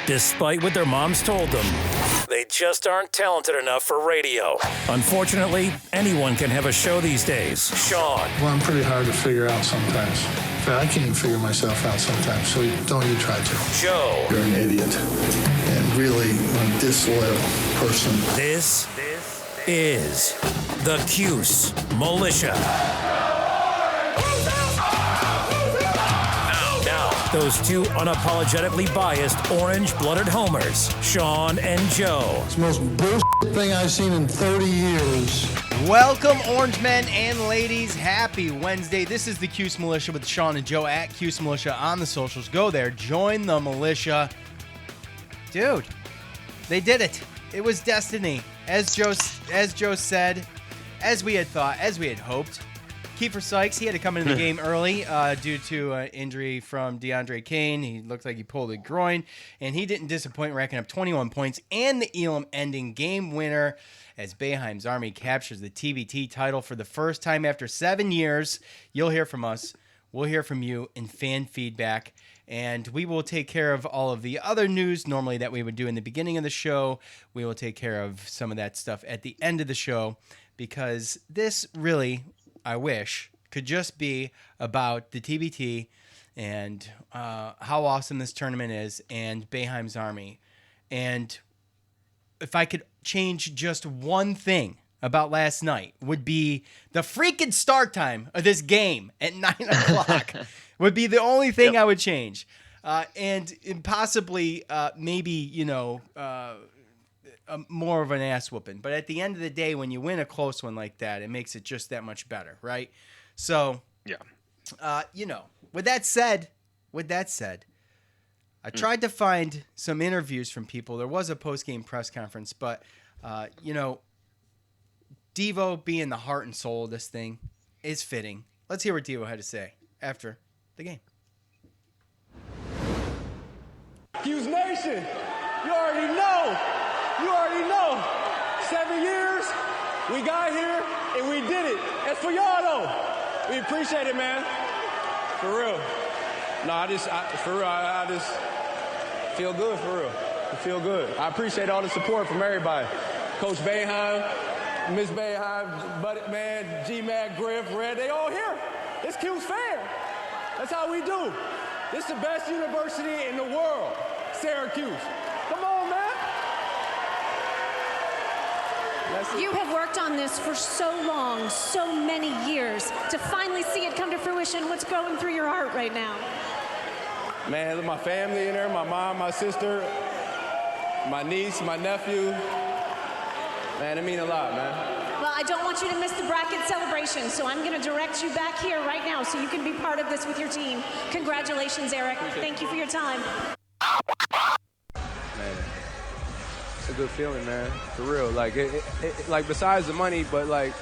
despite what their moms told them. They just aren't talented enough for radio. Unfortunately, anyone can have a show these days. Sean. Well, I'm pretty hard to figure out sometimes. I can't even figure myself out sometimes, so don't you try to. Joe. You're an idiot and really a disloyal person. This is the Cuse Militia. Now, those two unapologetically biased orange-blooded homers, Sean and Joe. It's the most bullshit thing I've seen in 30 years. Welcome, orange men and ladies. Happy Wednesday. This is the Cuse Militia with Sean and Joe at Cuse Militia on the socials. Go there. Join the militia. Dude, they did it. It was destiny. As Joe said, as we had thought, as we had hoped. Kiefer Sykes, he had to come into the game early due to an injury from DeAndre Kane. He looked like he pulled a groin, and he didn't disappoint, racking up 21 points and the Elam-ending game winner as Boeheim's Army captures the TBT title for the first time after 7 years. You'll hear from us. We'll hear from you in fan feedback, and we will take care of all of the other news normally that we would do in the beginning of the show. We will take care of some of that stuff at the end of the show because this really, I wish, could just be about the TBT and how awesome this tournament is and Boeheim's Army. And if I could change just one thing about last night, would be the freaking start time of this game at 9 o'clock would be the only thing I would change. And possibly maybe, more of an ass whooping. But at the end of the day, when you win a close one like that, it makes it just that much better, right? So, with that said, I tried to find some interviews from people. There was a post-game press conference, but, Devo being the heart and soul of this thing is fitting. Let's hear what Devo had to say after the game. Cuse Nation, you already know. 7 years, we got here, and we did it. That's for y'all, though. We appreciate it, man. For real. No, I just feel good, for real. I feel good. I appreciate all the support from everybody. Coach Boeheim, Miss Boeheim, Buddy, man, G-Mac, Griff, Red, they all here. It's Cuse fair. That's how we do. This is the best university in the world, Syracuse. Come on, man. You have worked on this for so long, so many years. To finally see it come to fruition, what's going through your heart right now? Man, look, my family in there, my mom, my sister, my niece, my nephew. Man, it means a lot, man. Well, I don't want you to miss the bracket celebration, so I'm going to direct you back here right now so you can be part of this with your team. Congratulations, Eric. Thank you for your time. Man, it's a good feeling, man. For real. Like, like besides the money, but like,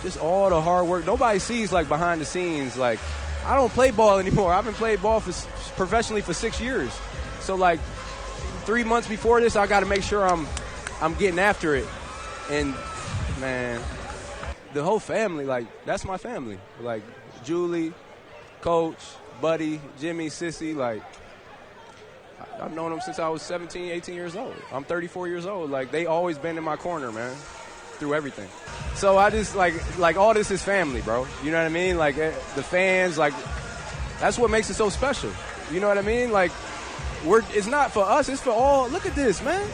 just all the hard work. Nobody sees like behind the scenes. Like, I don't play ball anymore. I've been playing ball professionally for 6 years. So like, 3 months before this, I got to make sure I'm getting after it. And man, the whole family, like, that's my family. Like, Julie, Coach, Buddy, Jimmy, Sissy, like, I've known them since I was 17, 18 years old. I'm 34 years old. Like, they always been in my corner, man, through everything. So I just, like all this is family, bro. You know what I mean? Like, the fans, like, that's what makes it so special. You know what I mean? Like, it's not for us, it's for all. Look at this, man.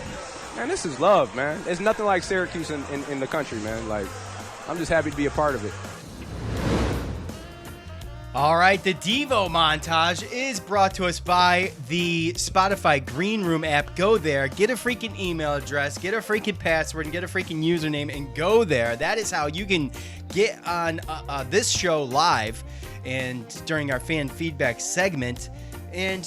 Man, this is love, man. There's nothing like Syracuse in the country, man. Like, I'm just happy to be a part of it. All right, the Devo montage is brought to us by the Spotify Green Room app. Go there, get a freaking email address, get a freaking password, and get a freaking username, and go there. That is how you can get on this show live and during our fan feedback segment. And,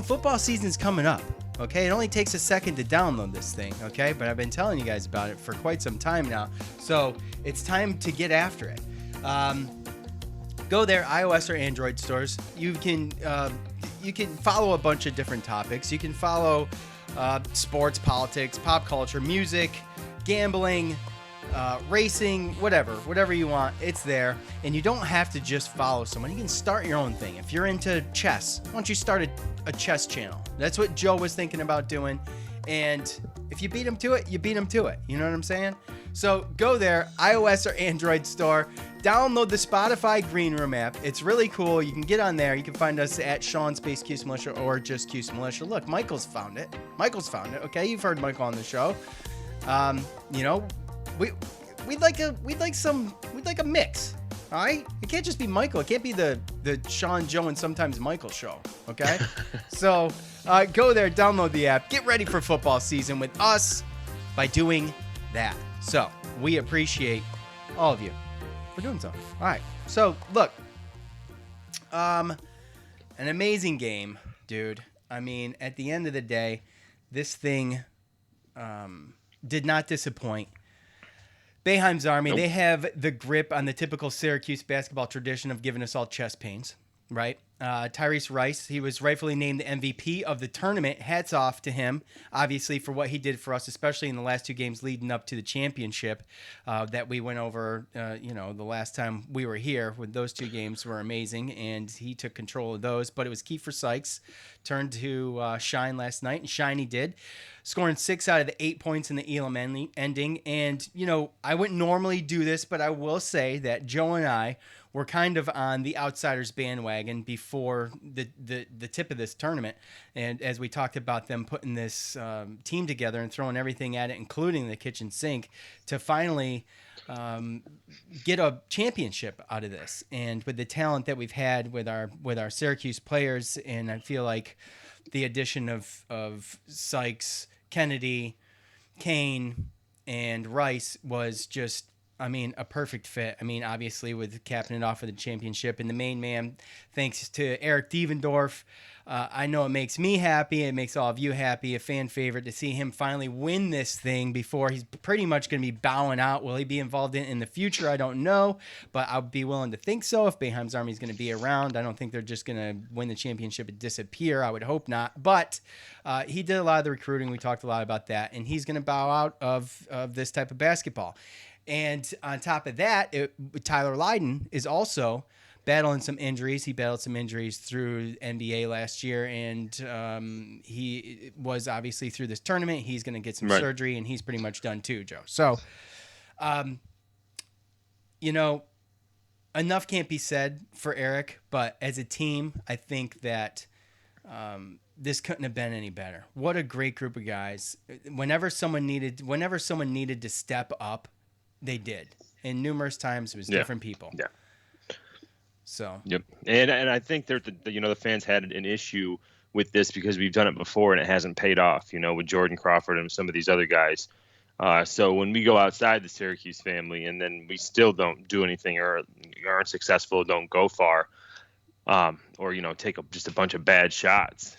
football season's coming up. Okay, it only takes a second to download this thing, okay? But I've been telling you guys about it for quite some time now. So it's time to get after it. Go there, iOS or Android stores. You can follow a bunch of different topics. You can follow sports, politics, pop culture, music, gambling, racing, whatever you want, it's there. And you don't have to just follow someone. You can start your own thing. If you're into chess, why don't you start a chess channel? That's what Joe was thinking about doing. And if you beat him to it, you beat him to it. You know what I'm saying? So go there, iOS or Android store. Download the Spotify Green Room app. It's really cool. You can get on there. You can find us at Sean Space Cuse Militia or just Cuse Militia. Look, Michael's found it. Okay, you've heard Michael on the show. We'd like a mix. All right, it can't just be Michael. It can't be the Sean, Joe, and sometimes Michael show. Okay, so go there, download the app, get ready for football season with us by doing that. So we appreciate all of you for doing so. All right, so look, an amazing game, dude. I mean, at the end of the day, this thing did not disappoint. Boeheim's Army, They have the grip on the typical Syracuse basketball tradition of giving us all chest pains, right? Tyrese Rice, he was rightfully named the MVP of the tournament. Hats off to him, obviously, for what he did for us, especially in the last 2 games leading up to the championship that we went over, the last time we were here. With those 2 games were amazing, and he took control of those. But it was Kiefer Sykes turned to shine last night, and shine he did, scoring 6 out of the 8 points in the Elam ending. And, I wouldn't normally do this, but I will say that Joe and I were kind of on the outsiders bandwagon before the tip of this tournament. And as we talked about them putting this team together and throwing everything at it, including the kitchen sink, to finally get a championship out of this. And with the talent that we've had with our Syracuse players, and I feel like the addition of Sykes, Kennedy, Kane, and Rice was just, a perfect fit. Obviously with capping it off with the championship, and the main man, thanks to Eric Devendorf. I know it makes me happy. It makes all of you happy. A fan favorite to see him finally win this thing before he's pretty much going to be bowing out. Will he be involved in the future? I don't know, but I'll be willing to think so if Boeheim's Army is going to be around. I don't think they're just going to win the championship and disappear. I would hope not. But he did a lot of the recruiting. We talked a lot about that, and he's going to bow out of this type of basketball. And on top of that, Tyler Lydon is also battling some injuries. He battled some injuries through NBA last year, and he was obviously through this tournament. He's going to get some surgery, and he's pretty much done too, Joe. So, enough can't be said for Eric, but as a team, I think that this couldn't have been any better. What a great group of guys. Whenever someone needed to step up, they did. And numerous times it was different people. Yeah. So. Yep. And I think the fans had an issue with this because we've done it before and it hasn't paid off, with Jordan Crawford and some of these other guys. So when we go outside the Syracuse family and then we still don't do anything or aren't successful, don't go far, or take just a bunch of bad shots.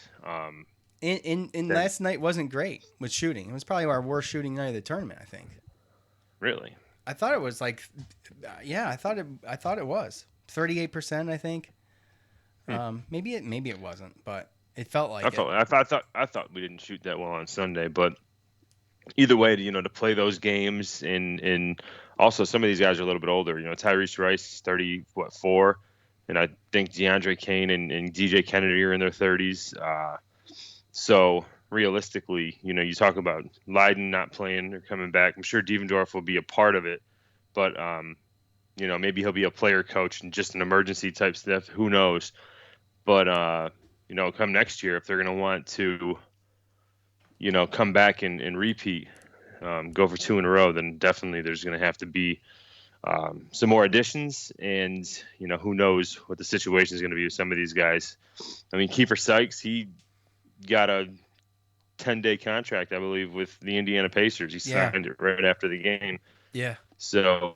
Last night wasn't great with shooting. It was probably our worst shooting night of the tournament, I think. Really? I thought it was I thought it was 38%. I think. Maybe it wasn't, but it felt like it. I thought we didn't shoot that well on Sunday, but either way, to play those games and also some of these guys are a little bit older. Tyrese Rice, 34, and I think DeAndre Kane and DJ Kennedy are in their 30s. So realistically, you talk about Lydon not playing or coming back. I'm sure Devendorf will be a part of it, but maybe he'll be a player coach and just an emergency type stuff. Who knows? But come next year, if they're going to want to, come back and repeat, go for 2 in a row, then definitely there's going to have to be some more additions. And who knows what the situation is going to be with some of these guys. Kiefer Sykes, he got a 10-day contract, I believe, with the Indiana Pacers. He signed it right after the game. Yeah. So,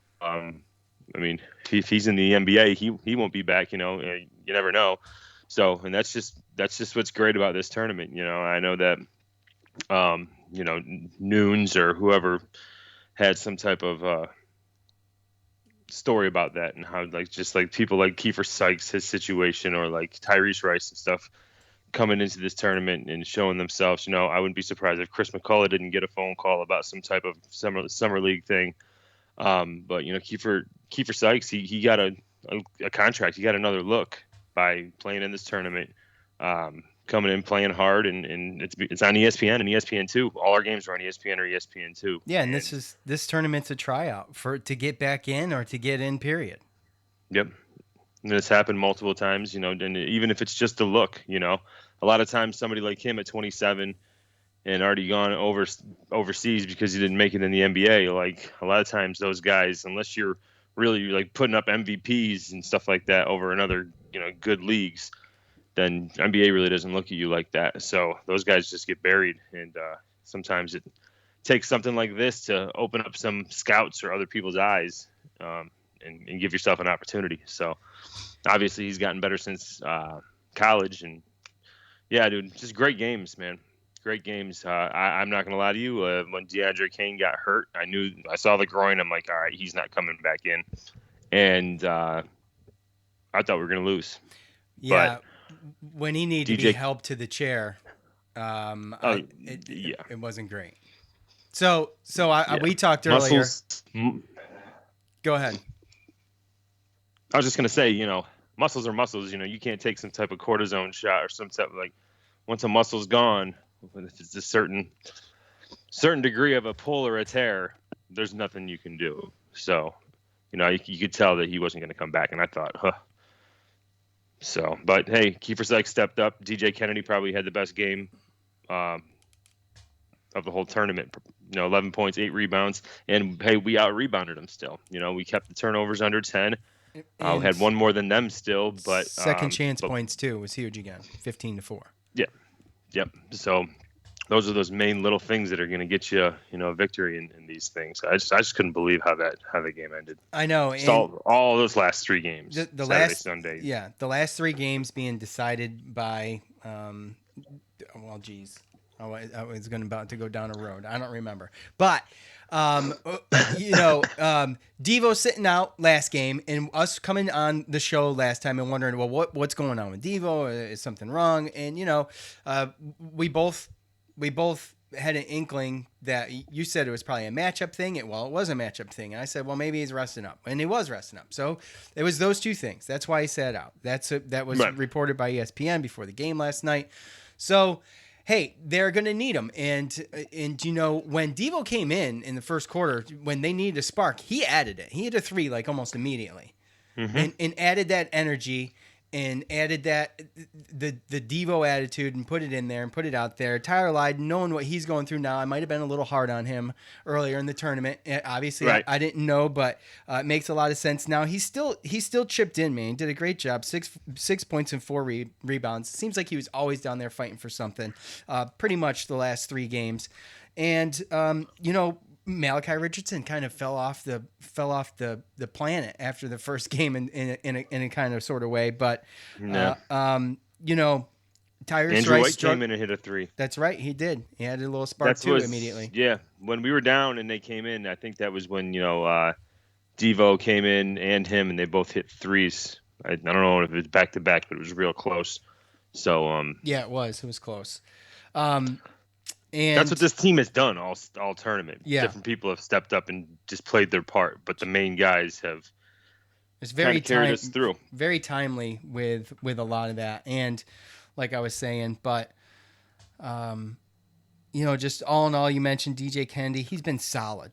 if he's in the NBA, he won't be back. You never know. So, and that's just what's great about this tournament. I know that, Noons or whoever had some type of story about that and how just people like Kiefer Sykes, his situation, or like Tyrese Rice and stuff, coming into this tournament and showing themselves. I wouldn't be surprised if Chris McCullough didn't get a phone call about some type of summer league thing. But Kiefer Sykes, he got a contract. He got another look by playing in this tournament, coming in playing hard, and it's on ESPN and ESPN2. All our games are on ESPN or ESPN2. Yeah, and this tournament's a tryout to get back in or to get in. Period. Yep. And it's happened multiple times, and even if it's just a look, a lot of times somebody like him at 27 and already gone overseas because he didn't make it in the NBA, like a lot of times those guys, unless you're really like putting up MVPs and stuff like that over in other, good leagues, then NBA really doesn't look at you like that. So those guys just get buried. And sometimes it takes something like this to open up some scouts or other people's eyes, and give yourself an opportunity. So obviously he's gotten better since college, and yeah, dude, just great games, man. Great games. I'm not going to lie to you. When DeAndre Kane got hurt, I saw the groin. I'm like, all right, he's not coming back in. And I thought we were going to lose. Yeah. But when he needed to be helped to the chair, it wasn't great. So we talked earlier. Go ahead. I was just going to say, muscles are muscles. You can't take some type of cortisone shot or some type of, like, once a muscle's gone, if it's a certain degree of a pull or a tear, there's nothing you can do. So, you could tell that he wasn't going to come back, and I thought, So, but hey, Kiefer Sykes stepped up. DJ Kennedy probably had the best game of the whole tournament. 11 points, 8 rebounds, and hey, we out-rebounded them still. We kept the turnovers under 10. Had one more than them still, but second chance points too was huge again, 15-4. Yeah, yep. So those are those main little things that are going to get you, a victory in these things. I just couldn't believe how the game ended. I know. All those last 3 games, the Saturday, last Sunday. Yeah, the last 3 games being decided by, I was about to go down a road. I don't remember, but. Devo sitting out last game, and us coming on the show last time and wondering, well, what's going on with Devo? Is something wrong? And we both had an inkling that you said it was probably a matchup thing. It was a matchup thing, and I said, well, maybe he's resting up, and he was resting up. So it was those 2 things. That's why he sat out. That was right. Reported by ESPN before the game last night. So. Hey, they're going to need him. And when Devo came in the first quarter, when they needed a spark, he added it. He hit a 3 like almost immediately, and added that energy and added that the Devo attitude and put it in there and put it out there. Tyler Lydon, knowing what he's going through now, I might have been a little hard on him earlier in the tournament. Obviously, right. I didn't know, but it makes a lot of sense now. He's still chipped in, man. He did a great job. 6 points and 4 rebounds. It seems like he was always down there fighting for something. Pretty much the last 3 games, and Malachi Richardson kind of fell off the planet after the first game in a kind of sort of way, but Tyrese Andrew Rice White came in and hit a 3. That's right, he did. He had a little spark immediately. Yeah, when we were down and they came in, I think that was when Devo came in and him, and they both hit 3s. I don't know if it was back to back, but it was real close. So yeah, it was close. And that's what this team has done all tournament. Yeah. Different people have stepped up and just played their part, but the main guys have carried us through. Very timely with a lot of that. And like I was saying, but just all in all, you mentioned DJ Kennedy. He's been solid.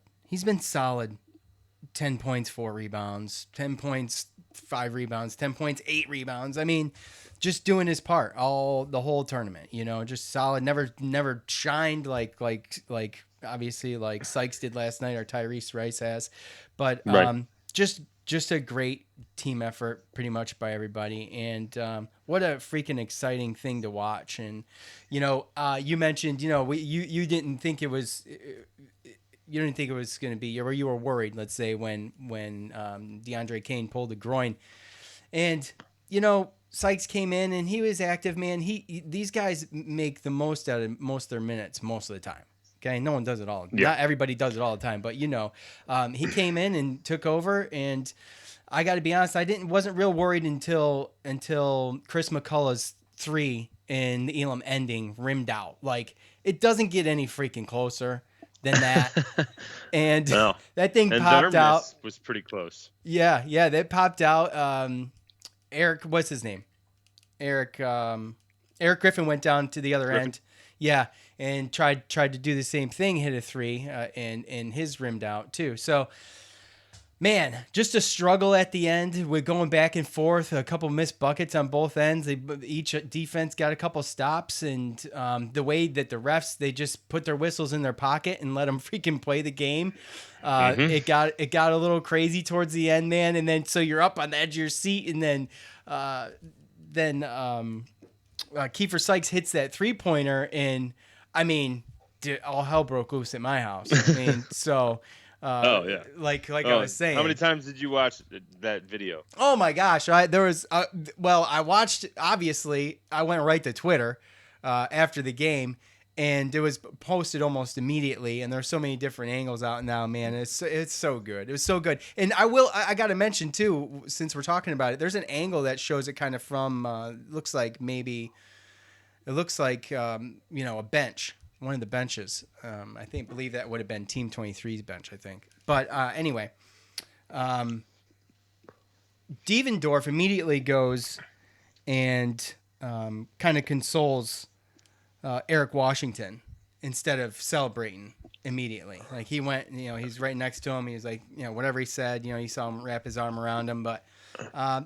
10 points, 4 rebounds, 10 points, 5 rebounds, 10 points, 8 rebounds. I mean, just doing his part the whole tournament, just solid. Never shined like obviously like Sykes did last night or Tyrese Rice has, but right. Just a great team effort pretty much by everybody. And what a freaking exciting thing to watch. And, you mentioned, you didn't think it was, you didn't think it was going to be, or you were worried, let's say, when DeAndre Kane pulled the groin. And, Sykes came in and he was active, man. These guys make the most out of most of their minutes most of the time. Okay, no one does it all. Yeah. Not everybody does it all the time, but he came in and took over. And I got to be honest, wasn't real worried until Chris McCullough's 3 in the Elam ending rimmed out. Like, it doesn't get any freaking closer. than that. And No. that thing And popped their out. miss was pretty close. Yeah, that popped out. Eric, what's his name? Eric Griffin went down to the other end. Yeah, and tried to do the same thing, hit a three, and his rimmed out too. So, man, just a struggle at the end with going back and forth. A couple missed buckets on both ends. Each defense got a couple stops, and the way that the refs, they just put their whistles in their pocket and let them freaking play the game. It got a little crazy towards the end, man. And then so you're up on the edge of your seat, and then Kiefer Sykes hits that 3-pointer, and I mean, dude, all hell broke loose at my house. I mean, so. Like I was saying. How many times did you watch that video? Oh my gosh! I watched. Obviously, I went right to Twitter after the game, and it was posted almost immediately. And there's so many different angles out now, man. It's so good. It was so good. And I got to mention too, since we're talking about it, there's an angle that shows it kind of from a bench. One of the benches. I believe that would have been Team 23's bench, I think. But anyway, Devendorf immediately goes and kind of consoles Eric Washington instead of celebrating immediately. Like he went, he's right next to him. He was like, whatever he said, you saw him wrap his arm around him. But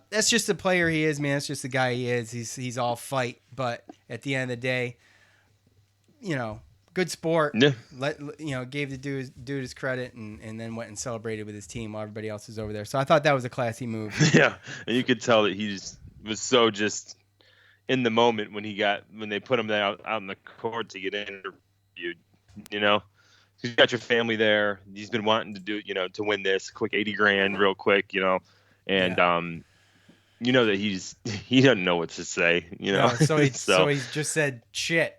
that's just the player he is, man. That's just the guy he is. He's all fight. But at the end of the day, good sport. Yeah. Gave the dude his credit and then went and celebrated with his team while everybody else is over there. So I thought that was a classy move. Yeah, and you could tell that he was so just in the moment when they put him out in the court to get interviewed. Because you got your family there. He's been wanting to do to win this quick $80,000 real quick. And that he doesn't know what to say. So he just said shit.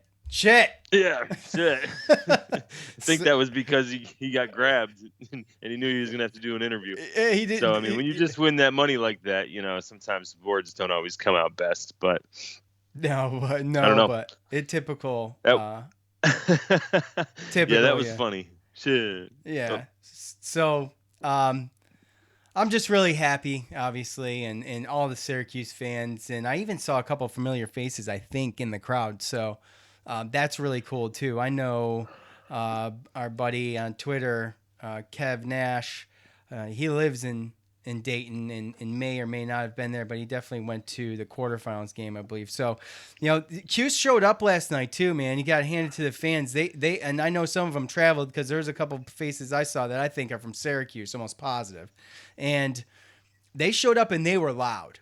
Yeah, shit. I think that was because he got grabbed and he knew he was gonna have to do an interview. He did. So when you just win that money like that, sometimes words don't always come out best. But no, I don't know. But typical. Typical. Yeah, that was funny. Shit. Yeah. So, I'm just really happy, obviously, and all the Syracuse fans, and I even saw a couple of familiar faces, I think, in the crowd. So. That's really cool too. I know our buddy on Twitter, Kev Nash. He lives in Dayton and may or may not have been there, but he definitely went to the quarterfinals game, I believe. So, Cuse showed up last night too, man. He got handed to the fans. They and I know some of them traveled because there's a couple of faces I saw that I think are from Syracuse, almost positive, and they showed up and they were loud.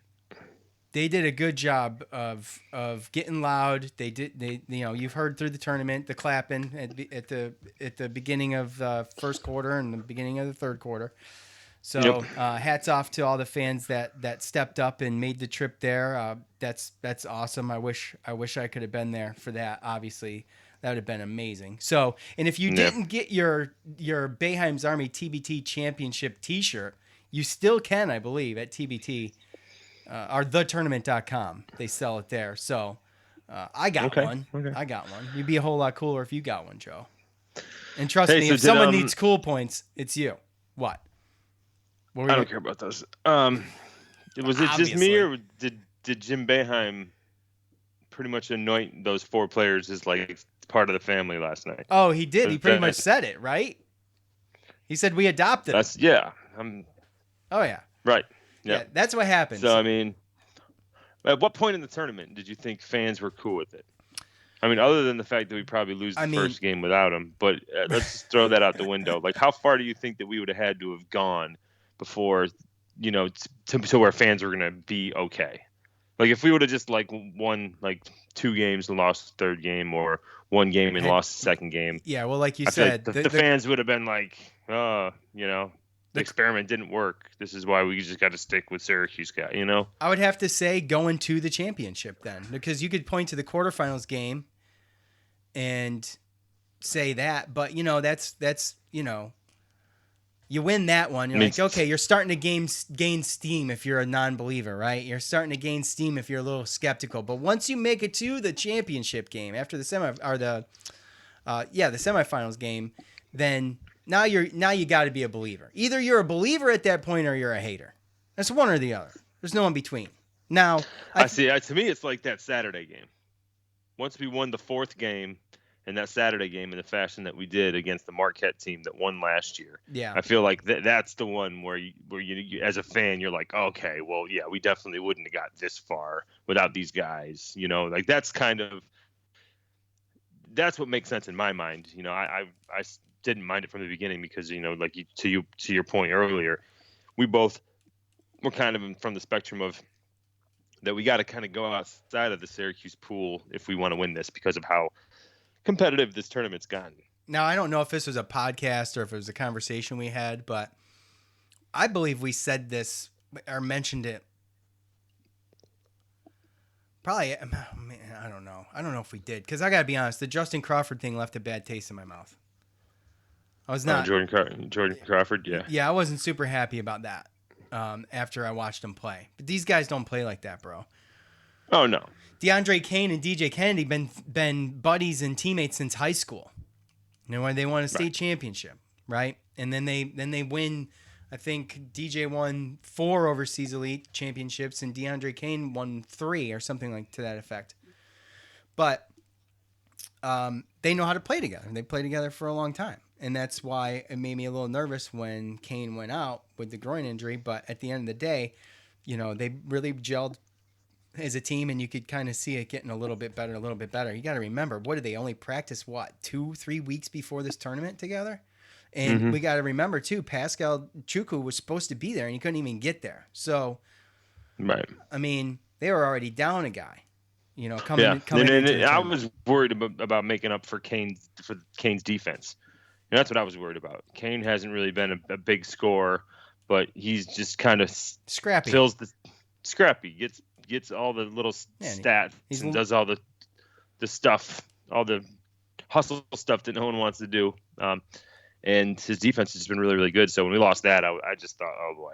They did a good job of getting loud. You've heard through the tournament the clapping at the beginning of the first quarter and the beginning of the third quarter. So hats off to all the fans that stepped up and made the trip there. That's awesome. I wish I could have been there for that. Obviously, that would have been amazing. So, and if you didn't get your Boeheim's Army TBT Championship T-shirt, you still can, I believe, at TBT. Or thetournament.com. They sell it there. So I got one. Okay. I got one. You'd be a whole lot cooler if you got one, Joe. And trust me, if someone needs cool points, it's you. What I don't care about those. Was it just me, or did Jim Boeheim pretty much anoint those 4 players as like part of the family last night? Oh, he did. He pretty much said it, right? He said we adopted him. Oh yeah. Right. Yeah, that's what happened. So, at what point in the tournament did you think fans were cool with it? Other than the fact that we probably lose the first game without him, but let's just throw that out the window. Like, how far do you think that we would have had to have gone before, to where fans were going to be okay? Like, if we would have just, won, 2 games and lost the third game, or 1 game and lost the second game. Yeah, well, like you said. Like the fans would have been like, the experiment didn't work. This is why we just got to stick with Syracuse guy, I would have to say going to the championship then, because you could point to the quarterfinals game and say that, but that's you win that one. You're like, okay, you're starting to gain steam if you're a non-believer, right? You're starting to gain steam if you're a little skeptical. But once you make it to the championship game after the semifinals game, then now you got to be a believer. Either you're a believer at that point or you're a hater. That's one or the other. There's no in between. Now, I see. To me, it's like that Saturday game. Once we won the fourth game and that Saturday game in the fashion that we did against the Marquette team that won last year. Yeah. I feel like that's the one where you as a fan, you're like, okay, well, yeah, we definitely wouldn't have got this far without these guys. Like that's what makes sense in my mind. I didn't mind it from the beginning because, like to your point earlier, we both were kind of from the spectrum of that we got to kind of go outside of the Syracuse pool if we want to win this because of how competitive this tournament's gotten. Now, I don't know if this was a podcast or if it was a conversation we had, but I believe we said this or mentioned it. Probably, I don't know. I don't know if we did because I got to be honest, the Justin Crawford thing left a bad taste in my mouth. I was not. Jordan Crawford, yeah. Yeah, I wasn't super happy about that after I watched him play. But these guys don't play like that, bro. Oh, no. DeAndre Kane and DJ Kennedy been buddies and teammates since high school. When they won a state championship, right? And then they win. I think DJ won 4 overseas elite championships and DeAndre Kane won 3 or something like to that effect. But they know how to play together. They play together for a long time. And that's why it made me a little nervous when Kane went out with the groin injury. But at the end of the day, they really gelled as a team, and you could kind of see it getting a little bit better. You got to remember, what did they only practice, 2-3 weeks before this tournament together? And we got to remember, too, Pascal Chukwu was supposed to be there, and he couldn't even get there. So, right. I mean, they were already down a guy, coming and I was worried about making up for Kane's defense. That's what I was worried about. Kane hasn't really been a big scorer, but he's just kind of scrappy. Fills the scrappy, gets all the little stats and does all the stuff, all the hustle stuff that no one wants to do. And his defense has been really, really good. So when we lost that, I just thought, oh boy.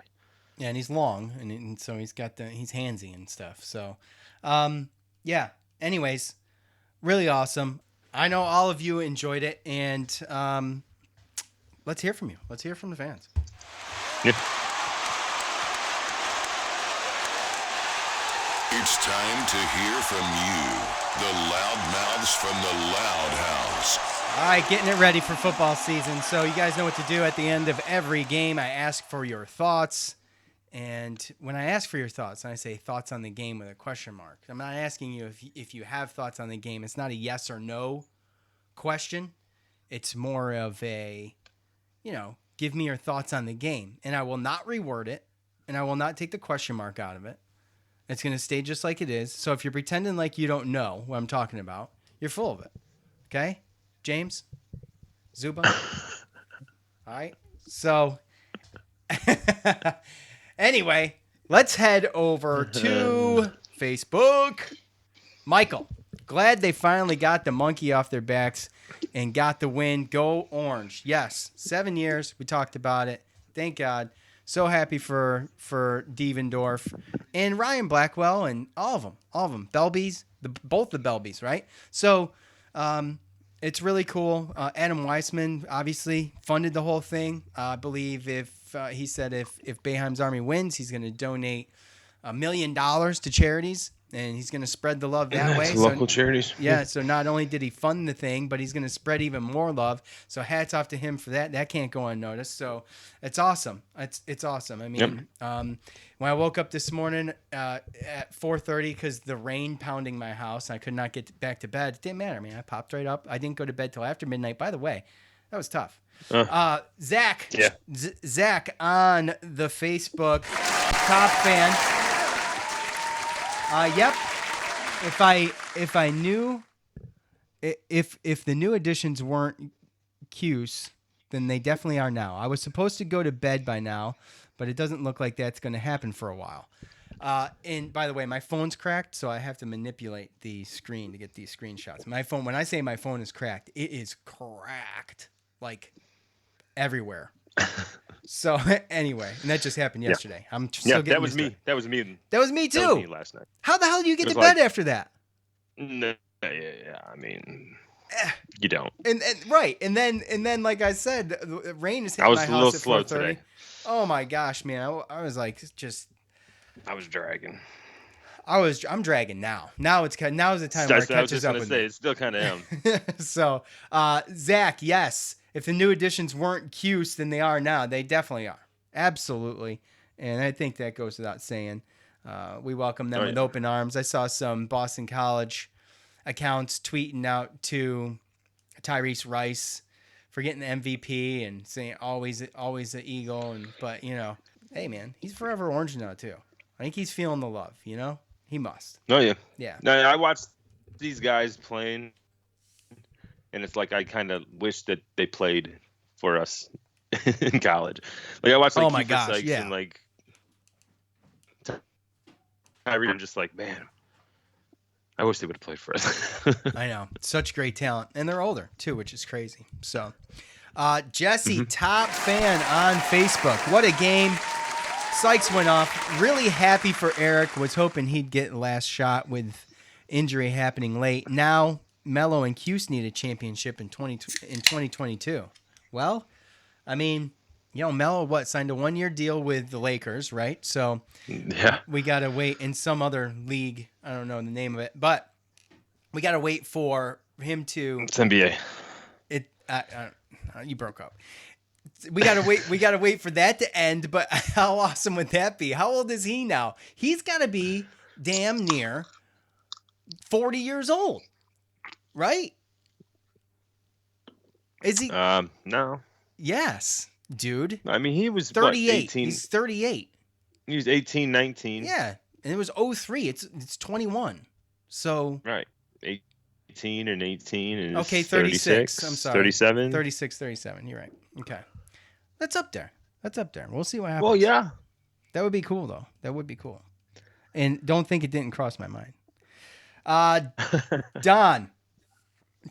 Yeah, and he's long, and so he's handsy and stuff. So, yeah. Anyways, really awesome. I know all of you enjoyed it, and let's hear from you. Let's hear from the fans. Yeah. It's time to hear from you, the loudmouths from the Loud House. All right, getting it ready for football season. So you guys know what to do at the end of every game. I ask for your thoughts. And when I ask for your thoughts, and I say thoughts on the game with a question mark, I'm not asking you if you have thoughts on the game. It's not a yes or no question. It's more of a, give me your thoughts on the game. And I will not reword it, and I will not take the question mark out of it. It's going to stay just like it is. So if you're pretending like you don't know what I'm talking about, you're full of it. Okay? James? Zuba? All right. So anyway, let's head over to Facebook. Michael, glad they finally got the monkey off their backs and got the win. Go Orange. Yes, 7 years. We talked about it. Thank God. So happy for Devendorf and Ryan Blackwell and all of them. Belbies, both the Belbies, right? So it's really cool. Adam Weissman obviously funded the whole thing. I believe he said if Boeheim's Army wins, he's going to donate $1 million to charities, and he's going to spread the love that way. Local charities. Yeah, so not only did he fund the thing, but he's going to spread even more love. So hats off to him for that. That can't go unnoticed. So it's awesome. It's awesome. I mean, when I woke up this morning at 4:30 because the rain pounding my house, I could not get back to bed. It didn't matter, man. I popped right up. I didn't go to bed till after midnight. By the way, that was tough. Zach, Zach on the Facebook, top fan. Yep. If I knew if the new additions weren't Cuse, then they definitely are now. I was supposed to go to bed by now, but it doesn't look like that's going to happen for a while. And by the way, my phone's cracked, so I have to manipulate the screen to get these screenshots. My phone, when I say my phone is cracked, it is cracked like everywhere. So anyway, and that just happened yesterday. I'm still getting that was me. That was me. That was me too. That was me last night. How the hell did you get to bed after that? No, yeah. I mean, You don't. And right, and then like I said, the rain is I hitting was my a little house at slow 4:30. today. Oh my gosh, man! I was like, just I was dragging. I'm dragging now. Now is the time where it I was catches just up gonna with say me. it still kind of am. So, Zach, yes, if the new additions weren't Cuse, then they are now. They definitely are, absolutely, and I think that goes without saying. We welcome them with open arms. I saw some Boston College accounts tweeting out to Tyrese Rice for getting the MVP and saying always the Eagle, but hey man, he's forever orange now too. I think he's feeling the love. He must. Oh yeah. Yeah. No, I watched these guys playing, and it's like I kind of wish that they played for us in college. Like I watched like Oh my Kiefer gosh, Sykes yeah. and like Tyree. I'm just like, man, I wish they would have played for us. I know. Such great talent. And they're older, too, which is crazy. So, Jesse, top fan on Facebook. What a game. Sykes went off. Really happy for Eric. Was hoping he'd get last shot with injury happening late. Now, Melo and Cuse need a championship in 2022. Well, I mean, Melo, signed a 1-year deal with the Lakers, right? So, yeah, we got to wait in some other league. I don't know the name of it, but we got to wait for him to. It's NBA. You broke up. We got to wait. We got to wait for that to end. But how awesome would that be? How old is he now? He's got to be damn near 40 years old, right? Is he? No. Yes, dude. I mean, he was 38. What, 18? He's 38. He was 18, 19. Yeah, and it was 03. It's 21. So right, 18 and 18 and okay, 36. I'm sorry, 37. 36, 37. You're right. Okay, that's up there. We'll see what happens. Well, yeah, that would be cool though. That would be cool. And don't think it didn't cross my mind. Don,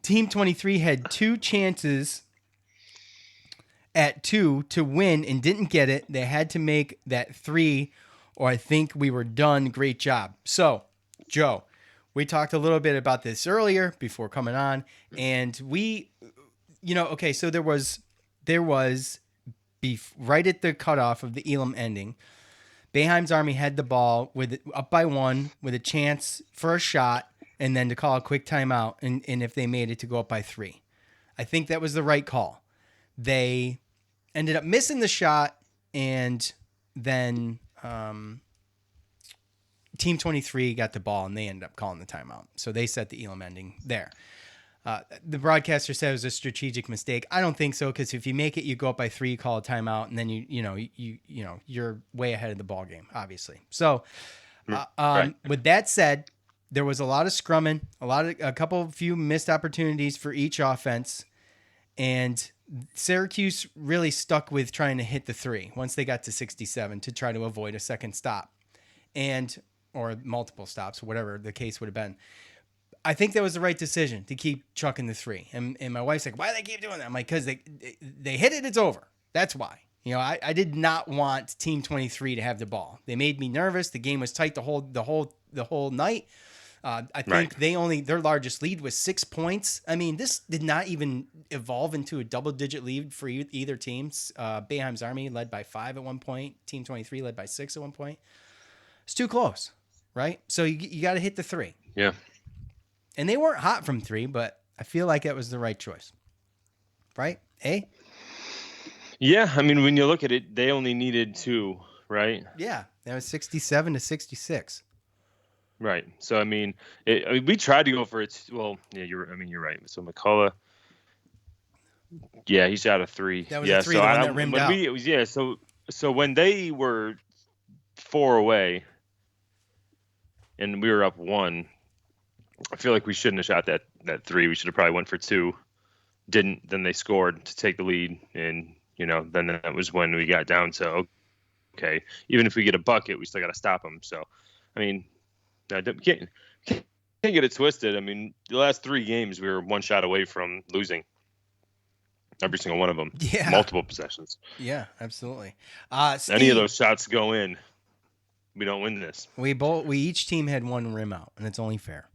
Team 23 had 2 chances at 2 to win and didn't get it. They had to make that 3, or I think we were done. Great job. So, Joe, we talked a little bit about this earlier before coming on, and we, okay, so there was right at the cutoff of the Elam ending. Boeheim's Army had the ball up by 1 with a chance for a shot, and then to call a quick timeout, and if they made it, to go up by 3. I think that was the right call. They ended up missing the shot, and then Team 23 got the ball, and they ended up calling the timeout. So they set the Elam ending there. The broadcaster said it was a strategic mistake. I don't think so, because if you make it, you go up by 3, you call a timeout, and then you're way ahead of the ball game, obviously. So, right. With that said, there was a lot of scrumming, a few missed opportunities for each offense, and Syracuse really stuck with trying to hit the 3 once they got to 67 to try to avoid a second stop, or multiple stops, whatever the case would have been. I think that was the right decision to keep chucking the 3. And my wife's like, why do they keep doing that? I'm like, because they hit it, it's over. That's why. I did not want Team 23 to have the ball. They made me nervous. The game was tight the whole night. I think their largest lead was 6 points. I mean, this did not even evolve into a double-digit lead for either team. Boeheim's Army led by 5 at one point. Team 23 led by 6 at one point. It's too close, right? So you got to hit the 3. Yeah. And they weren't hot from 3, but I feel like that was the right choice. Right? Yeah, I mean, when you look at it, they only needed 2, right? Yeah, that was 67 to 66. Right. So I mean, we tried to go for it. Well, yeah, you're right. So McCullough, yeah, he shot a 3. That was a 3, the one that rimmed out. So when they were 4 away, and we were up 1. I feel like we shouldn't have shot that 3. We should have probably went for 2. Didn't. Then they scored to take the lead, and then that was when we got down to, okay, even if we get a bucket, we still got to stop them. So, I mean, can't get it twisted. I mean, the last 3 games we were 1 shot away from losing. Every single one of them. Yeah. Multiple possessions. Yeah, absolutely. Steve, any of those shots go in, we don't win this. We each team had 1 rim out, and it's only fair.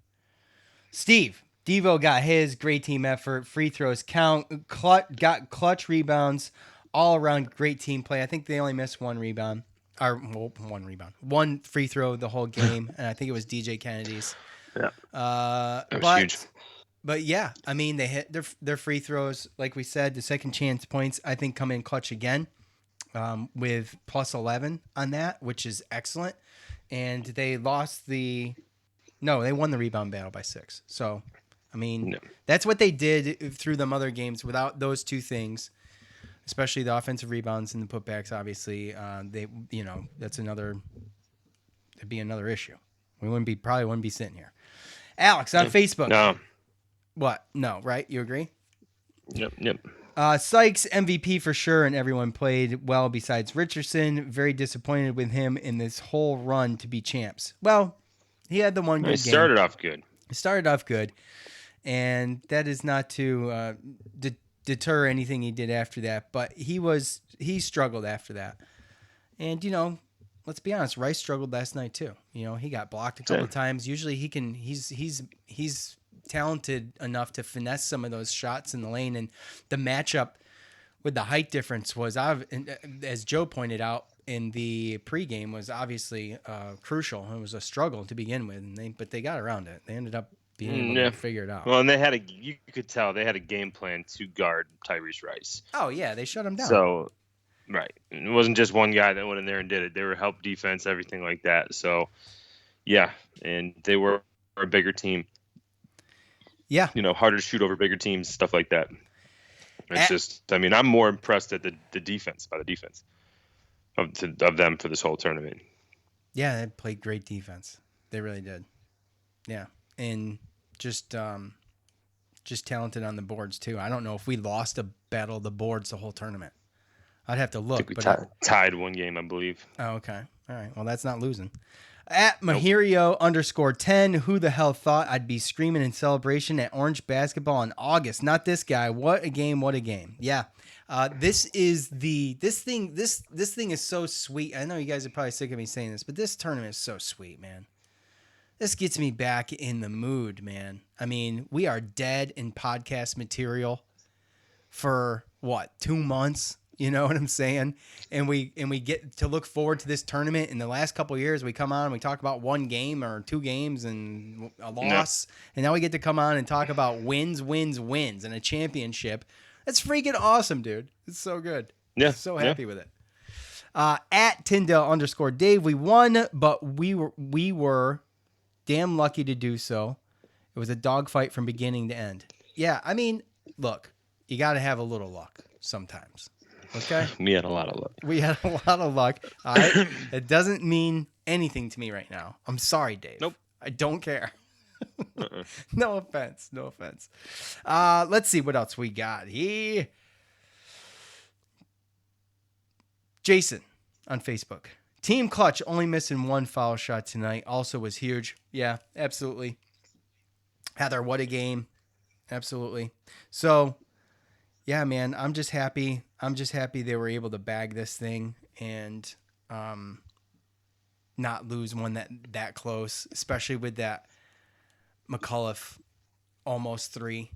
Steve, Devo got his great team effort. Free throws count. Got clutch rebounds. All around great team play. I think they only missed one rebound. One rebound. One free throw the whole game, and I think it was DJ Kennedy's. Yeah. That was But huge. But yeah, I mean, they hit their free throws. Like we said, the second chance points, I think, come in clutch again with plus 11 on that, which is excellent. And they they won the rebound battle by 6. So, I mean, that's what they did through them other games without those two things, especially the offensive rebounds and the putbacks. Obviously, that'd be another issue. We probably wouldn't be sitting here. Alex on Facebook. No. What? No, right? You agree? Yep. Sykes, MVP for sure, and everyone played well besides Richardson. Very disappointed with him in this whole run to be champs. Well, he had the one good game. He started off good. And that is not to deter anything he did after that. But he struggled after that. And, let's be honest, Rice struggled last night too. He got blocked a couple of times. Usually he's talented enough to finesse some of those shots in the lane, and the matchup with the height difference was, as Joe pointed out in the pregame, was obviously crucial. It was a struggle to begin with, but they got around it. They ended up being able to figure it out. Well, and you could tell they had a game plan to guard Tyrese Rice. Oh yeah, they shut him down. So, right, it wasn't just one guy that went in there and did it. They were help defense, everything like that. So, yeah, and they were a bigger team. Yeah. Harder to shoot over bigger teams, stuff like that. It's I'm more impressed at the defense, by the defense of them for this whole tournament. Yeah, they played great defense. They really did. Yeah. And just talented on the boards too. I don't know if we lost a battle of the boards the whole tournament. I'd have to look. I think we tied one game, I believe. Oh, okay. All right. Well, that's not losing. At Mahirio _10, who the hell thought I'd be screaming in celebration at Orange basketball in August? Not this guy. What a game! What a game! Yeah, this thing is so sweet. I know you guys are probably sick of me saying this, but this tournament is so sweet, man. This gets me back in the mood, man. I mean, we are dead in podcast material for 2 months. You know what I'm saying? And we get to look forward to this tournament. In the last couple of years, we come on and we talk about one game or 2 games and a loss. Yeah. And now we get to come on and talk about wins, and a championship. That's freaking awesome, dude. It's so good. Yeah. I'm so happy with it. At Tyndale _Dave, we won, but we were damn lucky to do so. It was a dogfight from beginning to end. Yeah, I mean, look, you got to have a little luck sometimes. Okay. We had a lot of luck. All right. It doesn't mean anything to me right now. I'm sorry, Dave. Nope. I don't care. No offense. Let's see what else we got here. Jason on Facebook. Team Clutch only missing 1 foul shot tonight. Also was huge. Yeah, absolutely. Heather, what a game. Absolutely. So, yeah, man, I'm just happy they were able to bag this thing and not lose one that close, especially with that McCullough almost 3.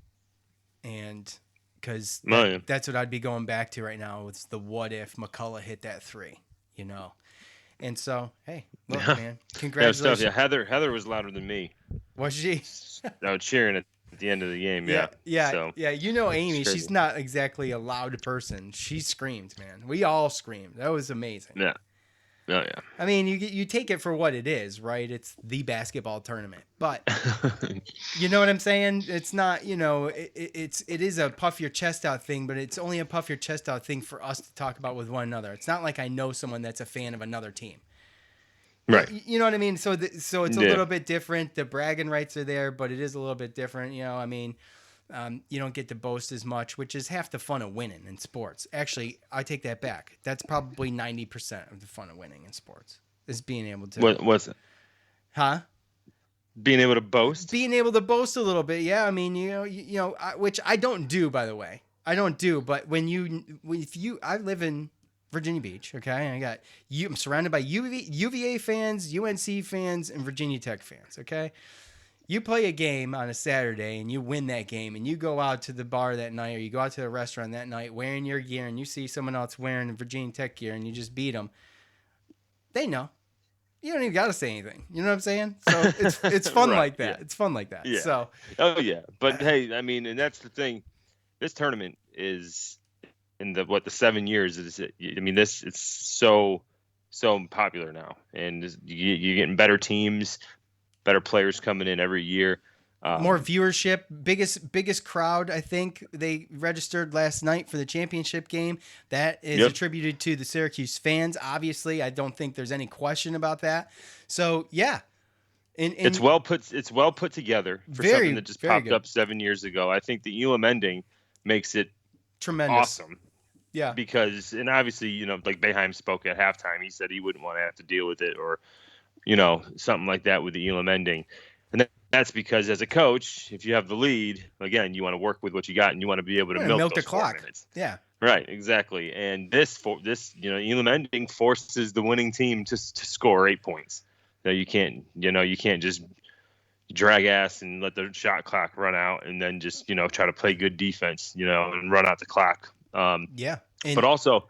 And because that's what I'd be going back to right now. It's the what if McCullough hit that 3, And so, hey, look, man, congratulations. Yeah, Heather was louder than me. Was she? I was cheering at the end of the game. Yeah. Amy, she's not exactly a loud person. She screamed, man. We all screamed. That was amazing. Yeah. Oh, yeah. I mean, you take it for what it is, right? It's the basketball tournament, but you know what I'm saying? It's not, it is a puff your chest out thing, but it's only a puff your chest out thing for us to talk about with one another. It's not like I know someone that's a fan of another team. Right. You know what I mean? So it's a little bit different. The bragging rights are there, but it is a little bit different. You don't get to boast as much, which is half the fun of winning in sports. Actually, I take that back. That's probably 90% of the fun of winning in sports is being able to. What's it? Huh? Being able to boast? Being able to boast a little bit. Yeah. I mean, which I don't do, by the way. I don't do. But I live in Virginia Beach, okay? I'm surrounded by UVA fans, UNC fans, and Virginia Tech fans, okay? You play a game on a Saturday and you win that game and you go out to the bar that night or you go out to the restaurant that night wearing your gear and you see someone else wearing Virginia Tech gear and you just beat them. They know. You don't even got to say anything. You know what I'm saying? So it's fun Right, like that. yeah. It's fun like that. Yeah. So, Oh yeah, but hey, I mean, and that's the thing. This tournament is in the 7 years is. I mean, it's so popular now, and you're getting better teams, better players coming in every year. more viewership, biggest crowd. I think they registered last night for the championship game. That is attributed to the Syracuse fans. Obviously, I don't think there's any question about that. So yeah, it's well put. It's well put together for something that just popped up 7 years ago. I think the Elam ending makes it tremendous, awesome. Yeah, because and obviously like Boeheim spoke at halftime. He said he wouldn't want to have to deal with it or something like that with the Elam ending. And that's because as a coach, if you have the lead, again, you want to work with what you got and you want to be able to milk the those clock. 4 minutes. Yeah. Right, exactly. And this Elam ending forces the winning team to score 8 points. Now you can't just drag ass and let the shot clock run out and then just, try to play good defense, and run out the clock. Yeah. But also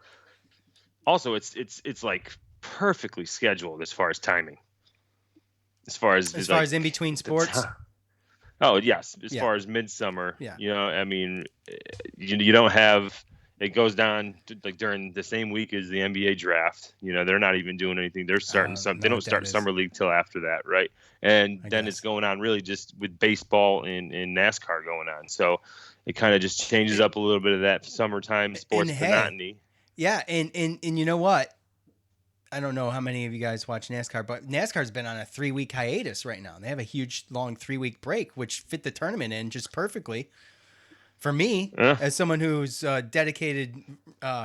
it's like perfectly scheduled as far as timing. As far as in between sports. Oh yes, as far as midsummer. Yeah. I mean, you don't have. It goes down to, like during the same week as the NBA draft. They're not even doing anything. They're starting they don't start summer league till after that, right? And then it's going on really just with baseball and NASCAR going on. So it kind of just changes up a little bit of that summertime sports monotony. Yeah, and you know what? I don't know how many of you guys watch NASCAR, but NASCAR's been on a 3-week hiatus right now. They have a huge, long 3-week break, which fit the tournament in just perfectly. For me, as someone who's a dedicated